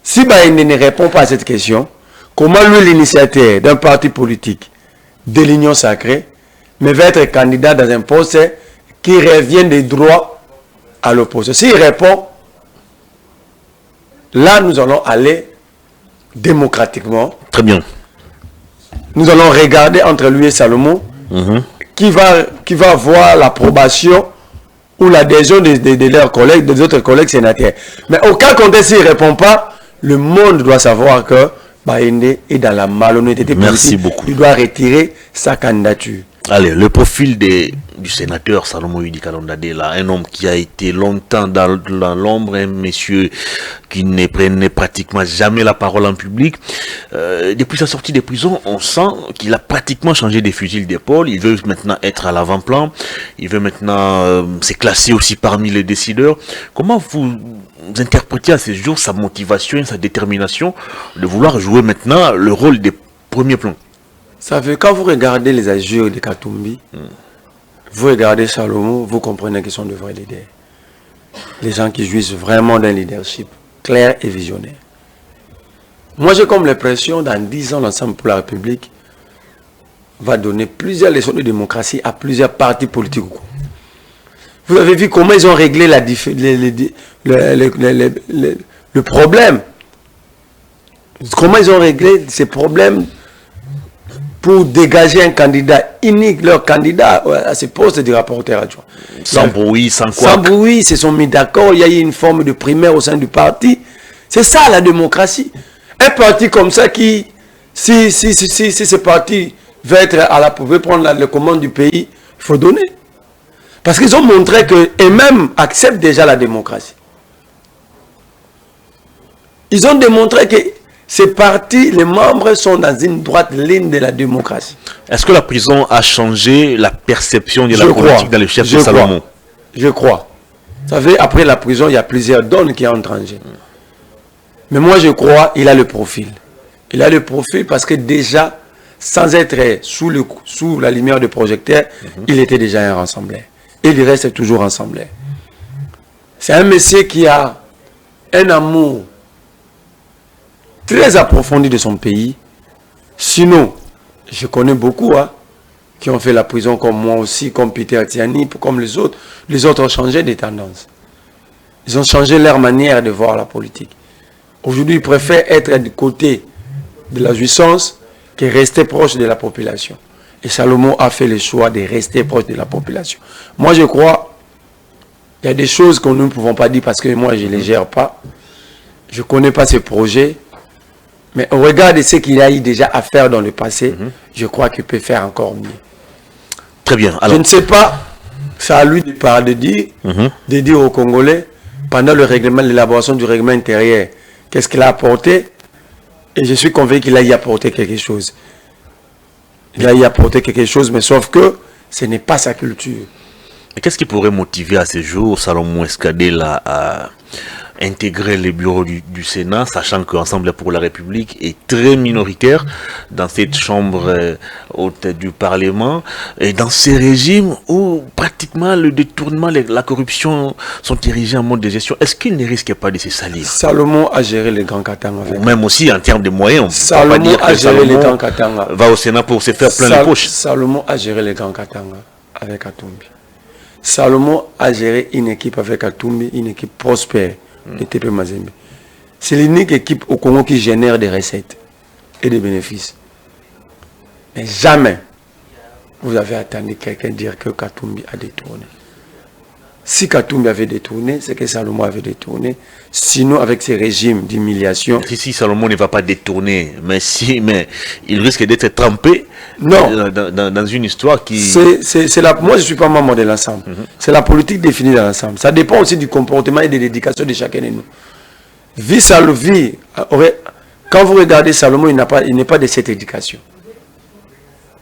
si Baïndé ne répond pas à cette question, comment lui, l'initiateur d'un parti politique de l'Union sacrée, mais va être candidat dans un poste qui revient des droits à l'opposition? S'il répond, là, nous allons aller démocratiquement. Très bien. Nous allons regarder entre lui et Salomon qui va avoir l'approbation ou l'adhésion de leurs collègues, des autres collègues sénateurs. Mais au cas contraire, s'il ne répond pas, le monde doit savoir que Baïndé est dans la malhonnêteté politique. Merci beaucoup. Il doit retirer sa candidature. Allez, le profil du sénateur Salomon Yudi Kalonda Dela, un homme qui a été longtemps dans l'ombre, un monsieur qui ne prenait pratiquement jamais la parole en public. Depuis sa sortie de prison, on sent qu'il a pratiquement changé des fusils d'épaule. Il veut maintenant être à l'avant-plan. Il veut maintenant se classer aussi parmi les décideurs. Comment vous interprétez à ce jour sa motivation et sa détermination de vouloir jouer maintenant le rôle des premiers plans? Ça fait quand vous regardez les agures de Katumbi, vous regardez Salomon, vous comprenez qu'ils sont de vrais leaders. Les gens qui jouissent vraiment d'un leadership clair et visionnaire. Moi, j'ai comme l'impression, dans 10 ans, l'Ensemble pour la République va donner plusieurs leçons de démocratie à plusieurs partis politiques. Vous avez vu comment ils ont réglé le problème. Comment ils ont réglé ces problèmes pour dégager un candidat unique, leur candidat à ce poste de rapporteur adjoint. Sans bruit, sans quoi. Sans bruit, ils se sont mis d'accord, il y a eu une forme de primaire au sein du parti. C'est ça la démocratie. Un parti comme ça qui, si ce parti veut prendre la commande du pays, il faut donner. Parce qu'ils ont montré qu'eux-mêmes acceptent déjà la démocratie. Ils ont démontré que ces partis, les membres sont dans une droite ligne de la démocratie. Est-ce que la prison a changé la perception de la politique dans le chef de Salomon? Je crois. Vous savez, après la prison, il y a plusieurs donnes qui entrent en jeu. Mais moi, je crois qu'il a le profil. Il a le profil parce que déjà, sans être sous la lumière du projecteur, il était déjà un rassembleur. Et il reste toujours rassembleur. C'est un monsieur qui a un amour très approfondi de son pays. Sinon, je connais beaucoup qui ont fait la prison comme moi aussi, comme Peter Tiani, comme les autres. Les autres ont changé de tendance. Ils ont changé leur manière de voir la politique. Aujourd'hui, ils préfèrent être du côté de la jouissance que rester proche de la population. Et Salomon a fait le choix de rester proche de la population. Moi, je crois, il y a des choses que nous ne pouvons pas dire parce que moi, je ne les gère pas. Je ne connais pas ces projets. Mais au regard de ce qu'il a eu déjà à faire dans le passé, je crois qu'il peut faire encore mieux. Très bien. Alors, je ne sais pas, c'est à lui de dire aux Congolais, pendant l'élaboration du règlement intérieur, qu'est-ce qu'il a apporté. Et je suis convaincu qu'il a y apporté quelque chose. Il a y apporté quelque chose, mais sauf que ce n'est pas sa culture. Qu'est-ce qui pourrait motiver à ce jour Salomon Eskadela à intégrer les bureaux du Sénat, sachant que l'Ensemble pour la République est très minoritaire dans cette chambre haute du Parlement, et dans ces régimes où pratiquement le détournement, la corruption sont érigés en mode de gestion? Est-ce qu'il ne risque pas de se salir? Salomon a géré les grands Katanga. Ou même aussi en termes de moyens. Salomon a géré les grands Katanga. Va au Sénat pour se faire plein les poches. Salomon a géré les grands Katanga avec Katumbi. Salomon a géré une équipe avec Katumbi, une équipe prospère de TP Mazembe. C'est l'unique équipe au Congo qui génère des recettes et des bénéfices. Mais jamais vous avez entendu quelqu'un dire que Katumbi a détourné. Si Katumbi avait détourné, c'est que Salomon avait détourné. Sinon, avec ces régimes d'humiliation... Si Salomon ne va pas détourner, mais il risque d'être trempé dans une histoire qui... Moi, je ne suis pas membre de l'ensemble. C'est la politique définie dans l'ensemble. Ça dépend aussi du comportement et de l'éducation de chacun de nous. Quand vous regardez Salomon, il n'est pas de cette éducation.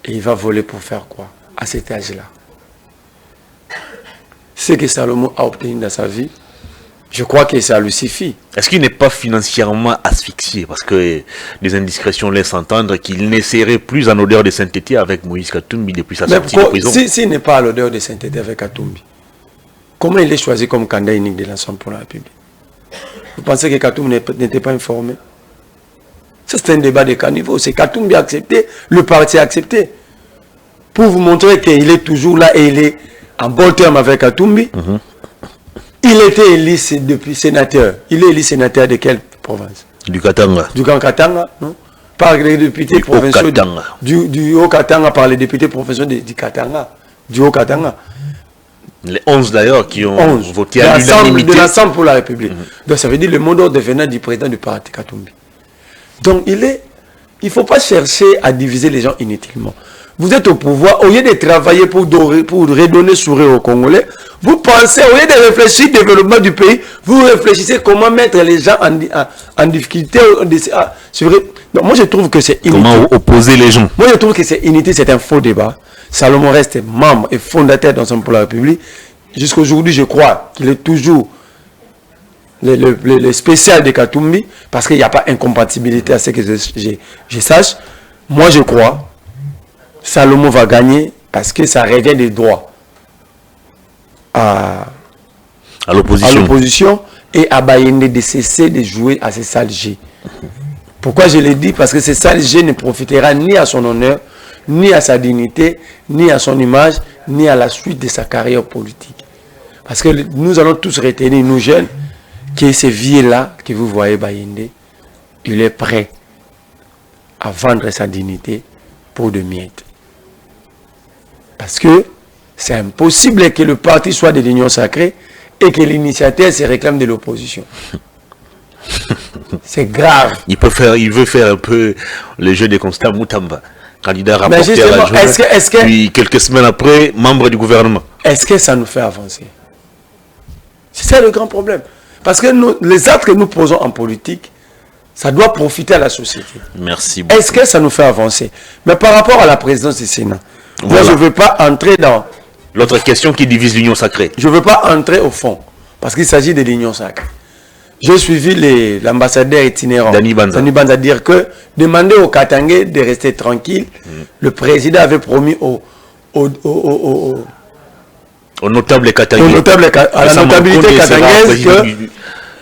Et il va voler pour faire quoi à cet âge-là? Ce que Salomon a obtenu dans sa vie, je crois que ça lui suffit. Est-ce qu'il n'est pas financièrement asphyxié? Parce que des indiscrétions laissent entendre qu'il ne serait plus en odeur de sainteté avec Moïse Katumbi depuis sa sortie de prison. S'il n'est pas à l'odeur de sainteté avec Katumbi, comment il est choisi comme candidat unique de l'ensemble pour la République? Vous pensez que Katumbi n'était pas informé? Ça, c'est un débat de caniveau. C'est Katumbi a accepté, le parti a accepté. Pour vous montrer qu'il est toujours là et il est en bon terme avec Katumbi. Il était élu depuis sénateur. Il est élu sénateur de quelle province? Du Katanga. Du Grand Katanga, non? Par les députés provinciaux du Haut-Katanga, par les députés provinciaux du Katanga. Du Haut-Katanga. Les 11 d'ailleurs qui ont voté à l'unanimité. De l'ensemble pour la République. Donc ça veut dire le mot d'ordre devenant du président du parti Katumbi. Donc il ne faut pas chercher à diviser les gens inutilement. Vous êtes au pouvoir, au lieu de travailler pour redonner sourire aux Congolais, vous pensez, au lieu de réfléchir au développement du pays, vous réfléchissez comment mettre les gens en difficulté. C'est vrai. Donc, moi je trouve que c'est inutile. Comment opposer les gens? Moi je trouve que c'est inutile, c'est un faux débat. Salomon reste membre et fondateur d'Ensemble pour la République. Jusqu'à aujourd'hui, je crois qu'il est toujours le spécial de Katumbi, parce qu'il n'y a pas incompatibilité à ce que je sache. Moi je crois Salomon va gagner parce que ça revient des droits à l'opposition et à Bayende de cesser de jouer à ces sales jeux. Pourquoi je l'ai dit? Parce que ces sales jeux ne profitera ni à son honneur, ni à sa dignité, ni à son image, ni à la suite de sa carrière politique. Parce que nous allons tous retenir, nous jeunes, que ce vieux-là que vous voyez Bayende, il est prêt à vendre sa dignité pour de miettes. Parce que c'est impossible que le parti soit de l'Union sacrée et que l'initiateur se réclame de l'opposition. C'est grave. Il veut faire un peu le jeu de Constant Moutamba, candidat rapporteur à la journée, puis quelques semaines après, membre du gouvernement. Est-ce que ça nous fait avancer? C'est ça le grand problème. Parce que les actes que nous posons en politique, ça doit profiter à la société. Merci beaucoup. Est-ce que ça nous fait avancer? Mais par rapport à la présidence du Sénat, moi, je ne veux pas entrer dans... L'autre question qui divise l'Union sacrée. Je ne veux pas entrer au fond, parce qu'il s'agit de l'Union sacrée. J'ai suivi l'ambassadeur itinérant, Dani Banza, dire que demander aux Katangais de rester tranquille. Le président avait promis aux notables Katangais, à la notabilité katangaise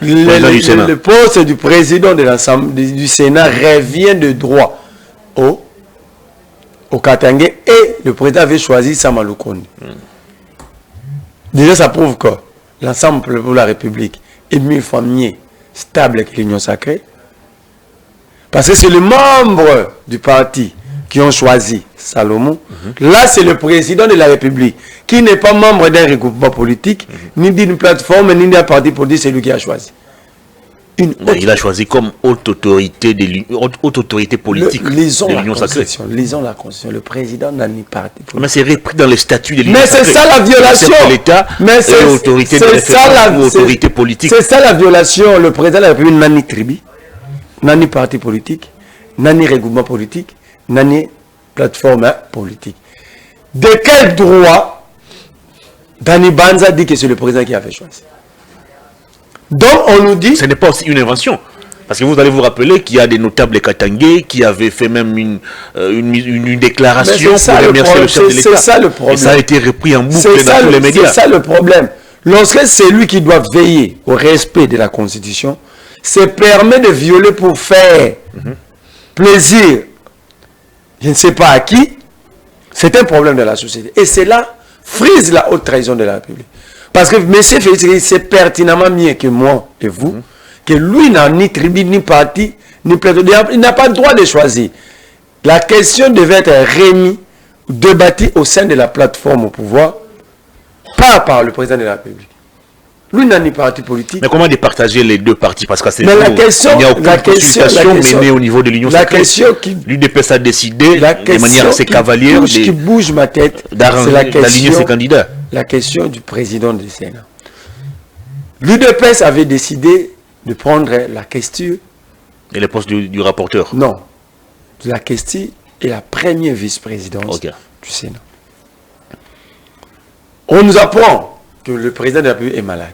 que le poste du président de l'ensemble du Sénat revient de droit au Katangais, et le président avait choisi Sama Lukonde. Déjà, ça prouve que l'ensemble pour la République est 1000 fois mieux stable que l'Union sacrée. Parce que c'est les membres du parti qui ont choisi Salomon. Là, c'est le président de la République qui n'est pas membre d'un regroupement politique, ni d'une plateforme, ni d'un parti politique, c'est lui qui a choisi. Il a choisi comme haute autorité politique de l'Union sacrée. Lisons la Constitution. Le président n'a ni parti politique. Mais c'est repris dans les statuts de l'Union sacrée. Mais c'est ça la violation. L'État et l'autorité autorité politique. C'est ça la violation. Le président de la République n'a ni tribu, n'a ni parti politique, n'a ni regroupement politique, n'a ni plateforme politique. De quel droit Dani Banza dit que c'est le président qui avait choisi? Donc on nous dit... Ce n'est pas aussi une invention. Parce que vous allez vous rappeler qu'il y a des notables katangais qui avaient fait même une déclaration pour remercier le chef de l'État. C'est ça le problème. Et ça a été repris en boucle dans tous les médias. C'est ça le problème. Lorsque c'est lui qui doit veiller au respect de la Constitution, se permet de violer pour faire plaisir, je ne sais pas à qui, c'est un problème de la société. Et c'est là, frise la haute trahison de la République. Parce que M. Félix Tshisekedi sait pertinemment mieux que moi et vous, que lui n'a ni tribu, ni parti, ni plateau. Il n'a pas le droit de choisir. La question devait être remise, débattue au sein de la plateforme au pouvoir, pas par le président de la République. Lui n'a ni parti politique. Mais comment départager les deux partis? Parce que c'est il n'y a aucune consultation menée au niveau de l'Union sacrée. L'UDPS a décidé de manière assez cavalière qui bouge ma tête, d'aligner ses candidats. La question du président du Sénat. L'UDPS avait décidé de prendre la question. Et le poste du rapporteur? Non. La question est la première vice-présidence du Sénat. On nous apprend que le président de la République est malade.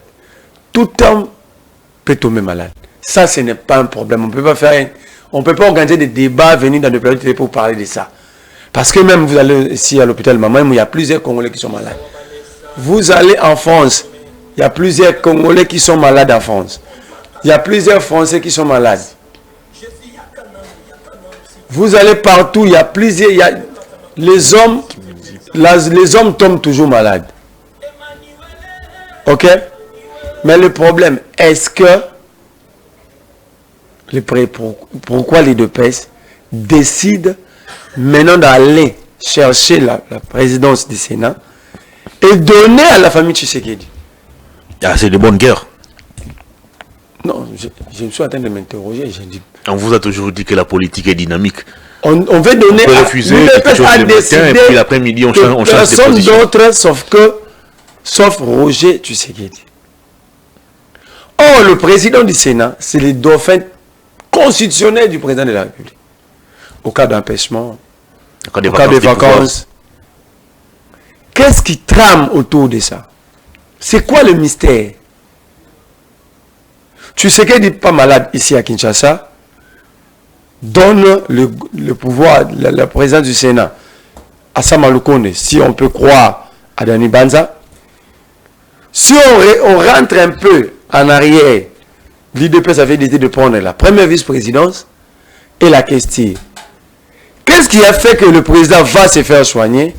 Tout homme peut tomber malade. Ça, ce n'est pas un problème. On peut pas organiser des débats, venir dans le plateau pour parler de ça. Parce que même vous allez ici à l'hôpital Maman, il y a plusieurs Congolais qui sont malades. Vous allez en France, il y a plusieurs Congolais qui sont malades en France. Il y a plusieurs Français qui sont malades. Vous allez partout, il y a plusieurs... les hommes tombent toujours malades. Ok? Mais le problème, est-ce que... pourquoi les deux PES décident maintenant d'aller chercher la présidence du Sénat et donner à la famille Tshisekedi? Ah, c'est de bonne guerre. Non, je me suis en train de m'interroger. On vous a toujours dit que la politique est dynamique. On veut donner... On peut refuser quelque chose le matin et puis l'après-midi, on change de position. Personne d'autre sauf Roger Tshisekedi. Or, le président du Sénat, c'est le dauphin constitutionnel du président de la République. Au cas d'empêchement, au cas de vacances. Qu'est-ce qui trame autour de ça? C'est quoi le mystère? Tshisekedi n'est pas malade ici à Kinshasa, donne le pouvoir, la présidence du Sénat à Sama Lukonde, si on peut croire à Dani Banza. Si on rentre un peu en arrière, l'IDPS avait décidé de prendre la première vice-présidence et la question. Qu'est-ce qui a fait que le président va se faire soigner?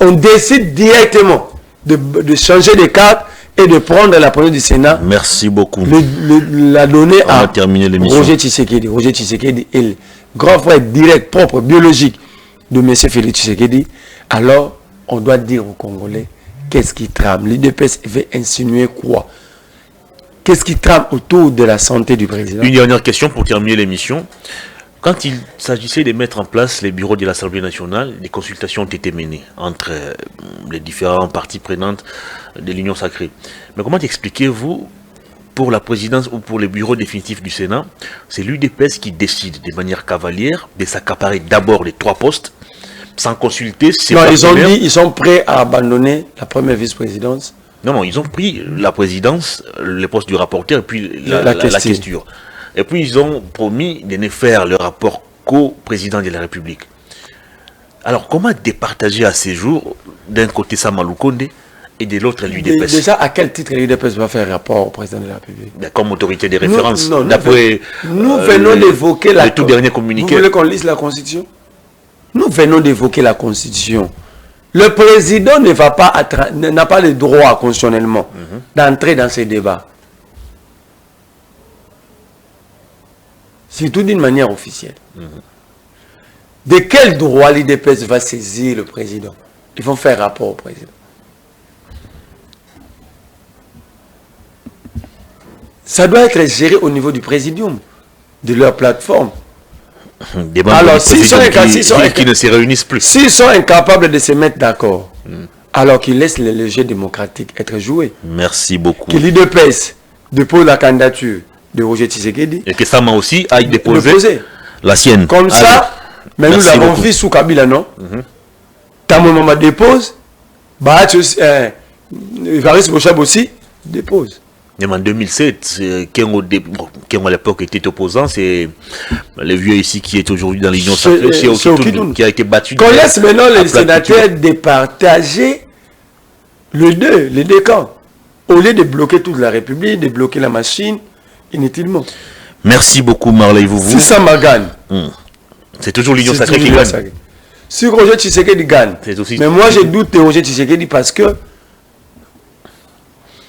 On décide directement de changer de carte et de prendre la première du Sénat. Merci beaucoup. La donner à Roger Tshisekedi. Roger Tshisekedi est le grand frère direct, propre, biologique de M. Félix Tshisekedi. Alors, on doit dire aux Congolais, qu'est-ce qui trame? L'IDPS veut insinuer quoi? Qu'est-ce qui trame autour de la santé du président? Une dernière question pour terminer l'émission. Quand il s'agissait de mettre en place les bureaux de l'Assemblée nationale, des consultations ont été menées entre les différentes parties prenantes de l'Union sacrée. Mais comment expliquez-vous, pour la présidence ou pour les bureaux définitifs du Sénat, c'est l'UDPS qui décide de manière cavalière de s'accaparer d'abord les 3 postes, sans consulter ses partenaires? Ils ont dit qu'ils sont prêts à abandonner la première vice-présidence. Non, ils ont pris la présidence, le poste du rapporteur et puis la question. Et puis ils ont promis de ne faire le rapport qu'au président de la République. Alors comment départager à ces jours, d'un côté Sama Lukonde et de l'autre l'UDPS? Déjà, à quel titre l'UDPS va faire rapport au président de la République? Comme autorité de référence. Nous venons d'évoquer le tout dernier communiqué. Vous voulez qu'on lise la Constitution? Nous venons d'évoquer la Constitution. Le président n'a pas le droit constitutionnellement d'entrer dans ces débats. Surtout d'une manière officielle. De quel droit l'IDPS va saisir le président? Ils vont faire rapport au président. Ça doit être géré au niveau du présidium, de leur plateforme. Alors, s'ils qui ne se réunissent plus. S'ils sont incapables de se mettre d'accord, alors qu'ils laissent le jeu démocratique être joué. Merci beaucoup. Que l'IDPS dépose la candidature de Roger Tshisekedi. Et que Sama aussi aille déposer la sienne. Comme ça, mais nous l'avons vu sous Kabila, non? Tamou Mama dépose, Varis Bochab aussi dépose. Même en 2007, Kengo à l'époque était opposant, c'est le vieux ici qui est aujourd'hui dans l'Union sacrée, qui a été battu. Qu'on laisse maintenant les sénateurs départager les deux camps. Au lieu de bloquer toute la République, de bloquer la machine, inutilement. Merci beaucoup Marley Vouvou. C'est ça ma gagne. C'est toujours l'Union sacrée qui gagne. Si Roger Tshisekedi gagne, mais moi je doute de Roger Tshisekedi parce que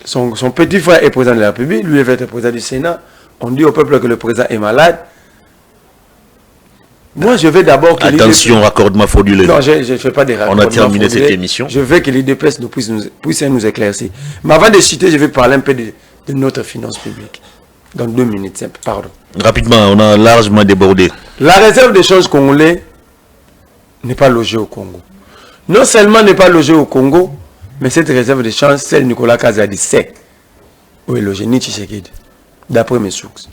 son petit frère est président de la République, lui il va être président du Sénat. On dit au peuple que le président est malade. Moi, je vais d'abord... Attention, raccordement frauduleux. Non, je ne fais pas des raccordements. On a terminé cette émission. Je veux que l'IDPS puisse nous éclaircir. Mais avant de citer, je vais parler un peu de notre finance publique. Dans 2 minutes, pardon. Rapidement, on a largement débordé. La réserve des changes congolais n'est pas logée au Congo. Non seulement n'est pas logée au Congo, mais cette réserve de change, celle Nicolas Kazadi sait où est logée, ni Tshisekedi, d'après mes sources.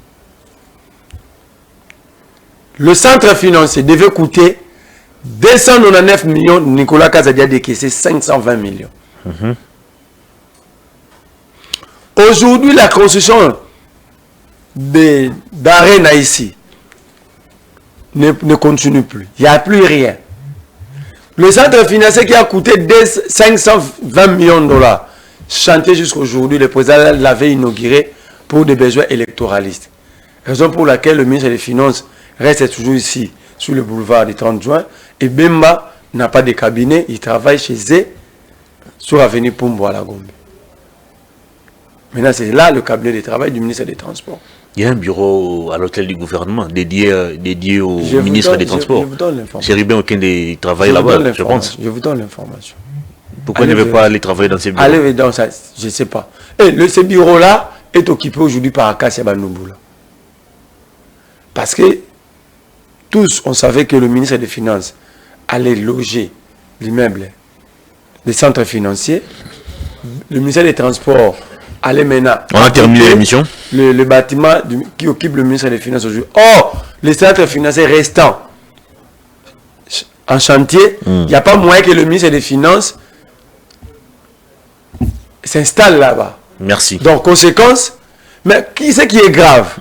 Le centre financier devait coûter 299 millions. Nicolas Kazadi a décaissé 520 millions. Aujourd'hui, la construction d'Arena ici ne continue plus. Il n'y a plus rien. Le centre financier qui a coûté 520 millions de dollars, chanté jusqu'aujourd'hui, le président l'avait inauguré pour des besoins électoralistes. Raison pour laquelle le ministre des Finances reste toujours ici, sur le boulevard du 30 juin. Et Bemba n'a pas de cabinet, il travaille chez eux, sur l'avenue Pumbo à la Gombe. Maintenant, c'est là le cabinet de travail du ministre des Transports. Il y a un bureau à l'hôtel du gouvernement dédié au ministre des Transports. Je vous donne l'information. Chéribin Okende travaille là-bas, je pense. Je vous donne l'information. Pourquoi ne veut pas aller travailler dans ces bureaux? Allez dans ça, je ne sais pas. Et ce bureau-là est occupé aujourd'hui par Akassia Banoubula. Parce que tous, on savait que le ministre des Finances allait loger l'immeuble des centres financiers. Le ministère des Transports allait maintenant... On a terminé l'émission. Le bâtiment qui occupe le ministère des Finances aujourd'hui. Or, les centres financiers restants en chantier, il n'y a pas moyen que le ministère des Finances s'installe là-bas. Merci. Donc, conséquence, mais ce qui est grave?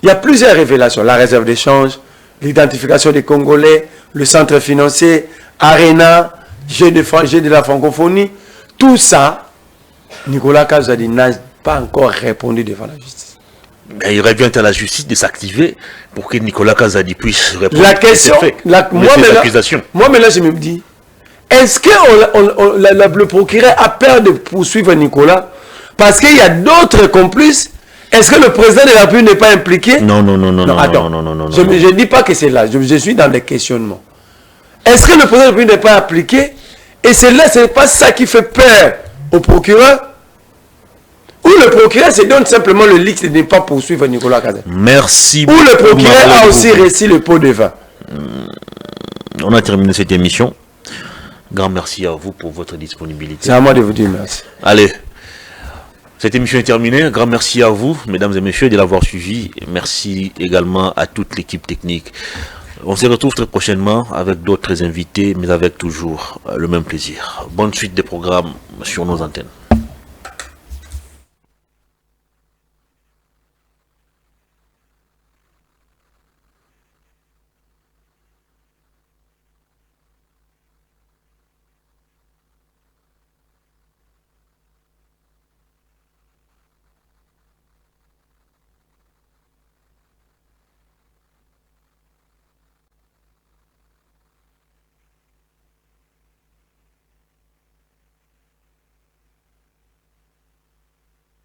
Il y a plusieurs révélations. La réserve d'échange, l'identification des Congolais, le centre financier, Arena, jeu de la francophonie. Tout ça, Nicolas Kazadi n'a pas encore répondu devant la justice. Mais il revient à la justice de s'activer pour que Nicolas Kazadi puisse répondre la question, moi maintenant je me dis, est-ce que le procureur a peur de poursuivre Nicolas parce qu'il y a d'autres complices? Est-ce que le président de la République n'est pas impliqué? Non. Je ne dis pas que c'est là. Je suis dans des questionnements. Est-ce que le président de la République n'est pas impliqué? Et c'est là, ce n'est pas ça qui fait peur au procureur? Ou le procureur se donne simplement le luxe de ne pas poursuivre Nicolas Kazadi? Merci. Ou le procureur a aussi réussi le pot de vin? On a terminé cette émission. Grand merci à vous pour votre disponibilité. C'est à moi de vous dire merci. Allez. Cette émission est terminée. Un grand merci à vous, mesdames et messieurs, de l'avoir suivi. Merci également à toute l'équipe technique. On se retrouve très prochainement avec d'autres invités, mais avec toujours le même plaisir. Bonne suite des programmes sur nos antennes.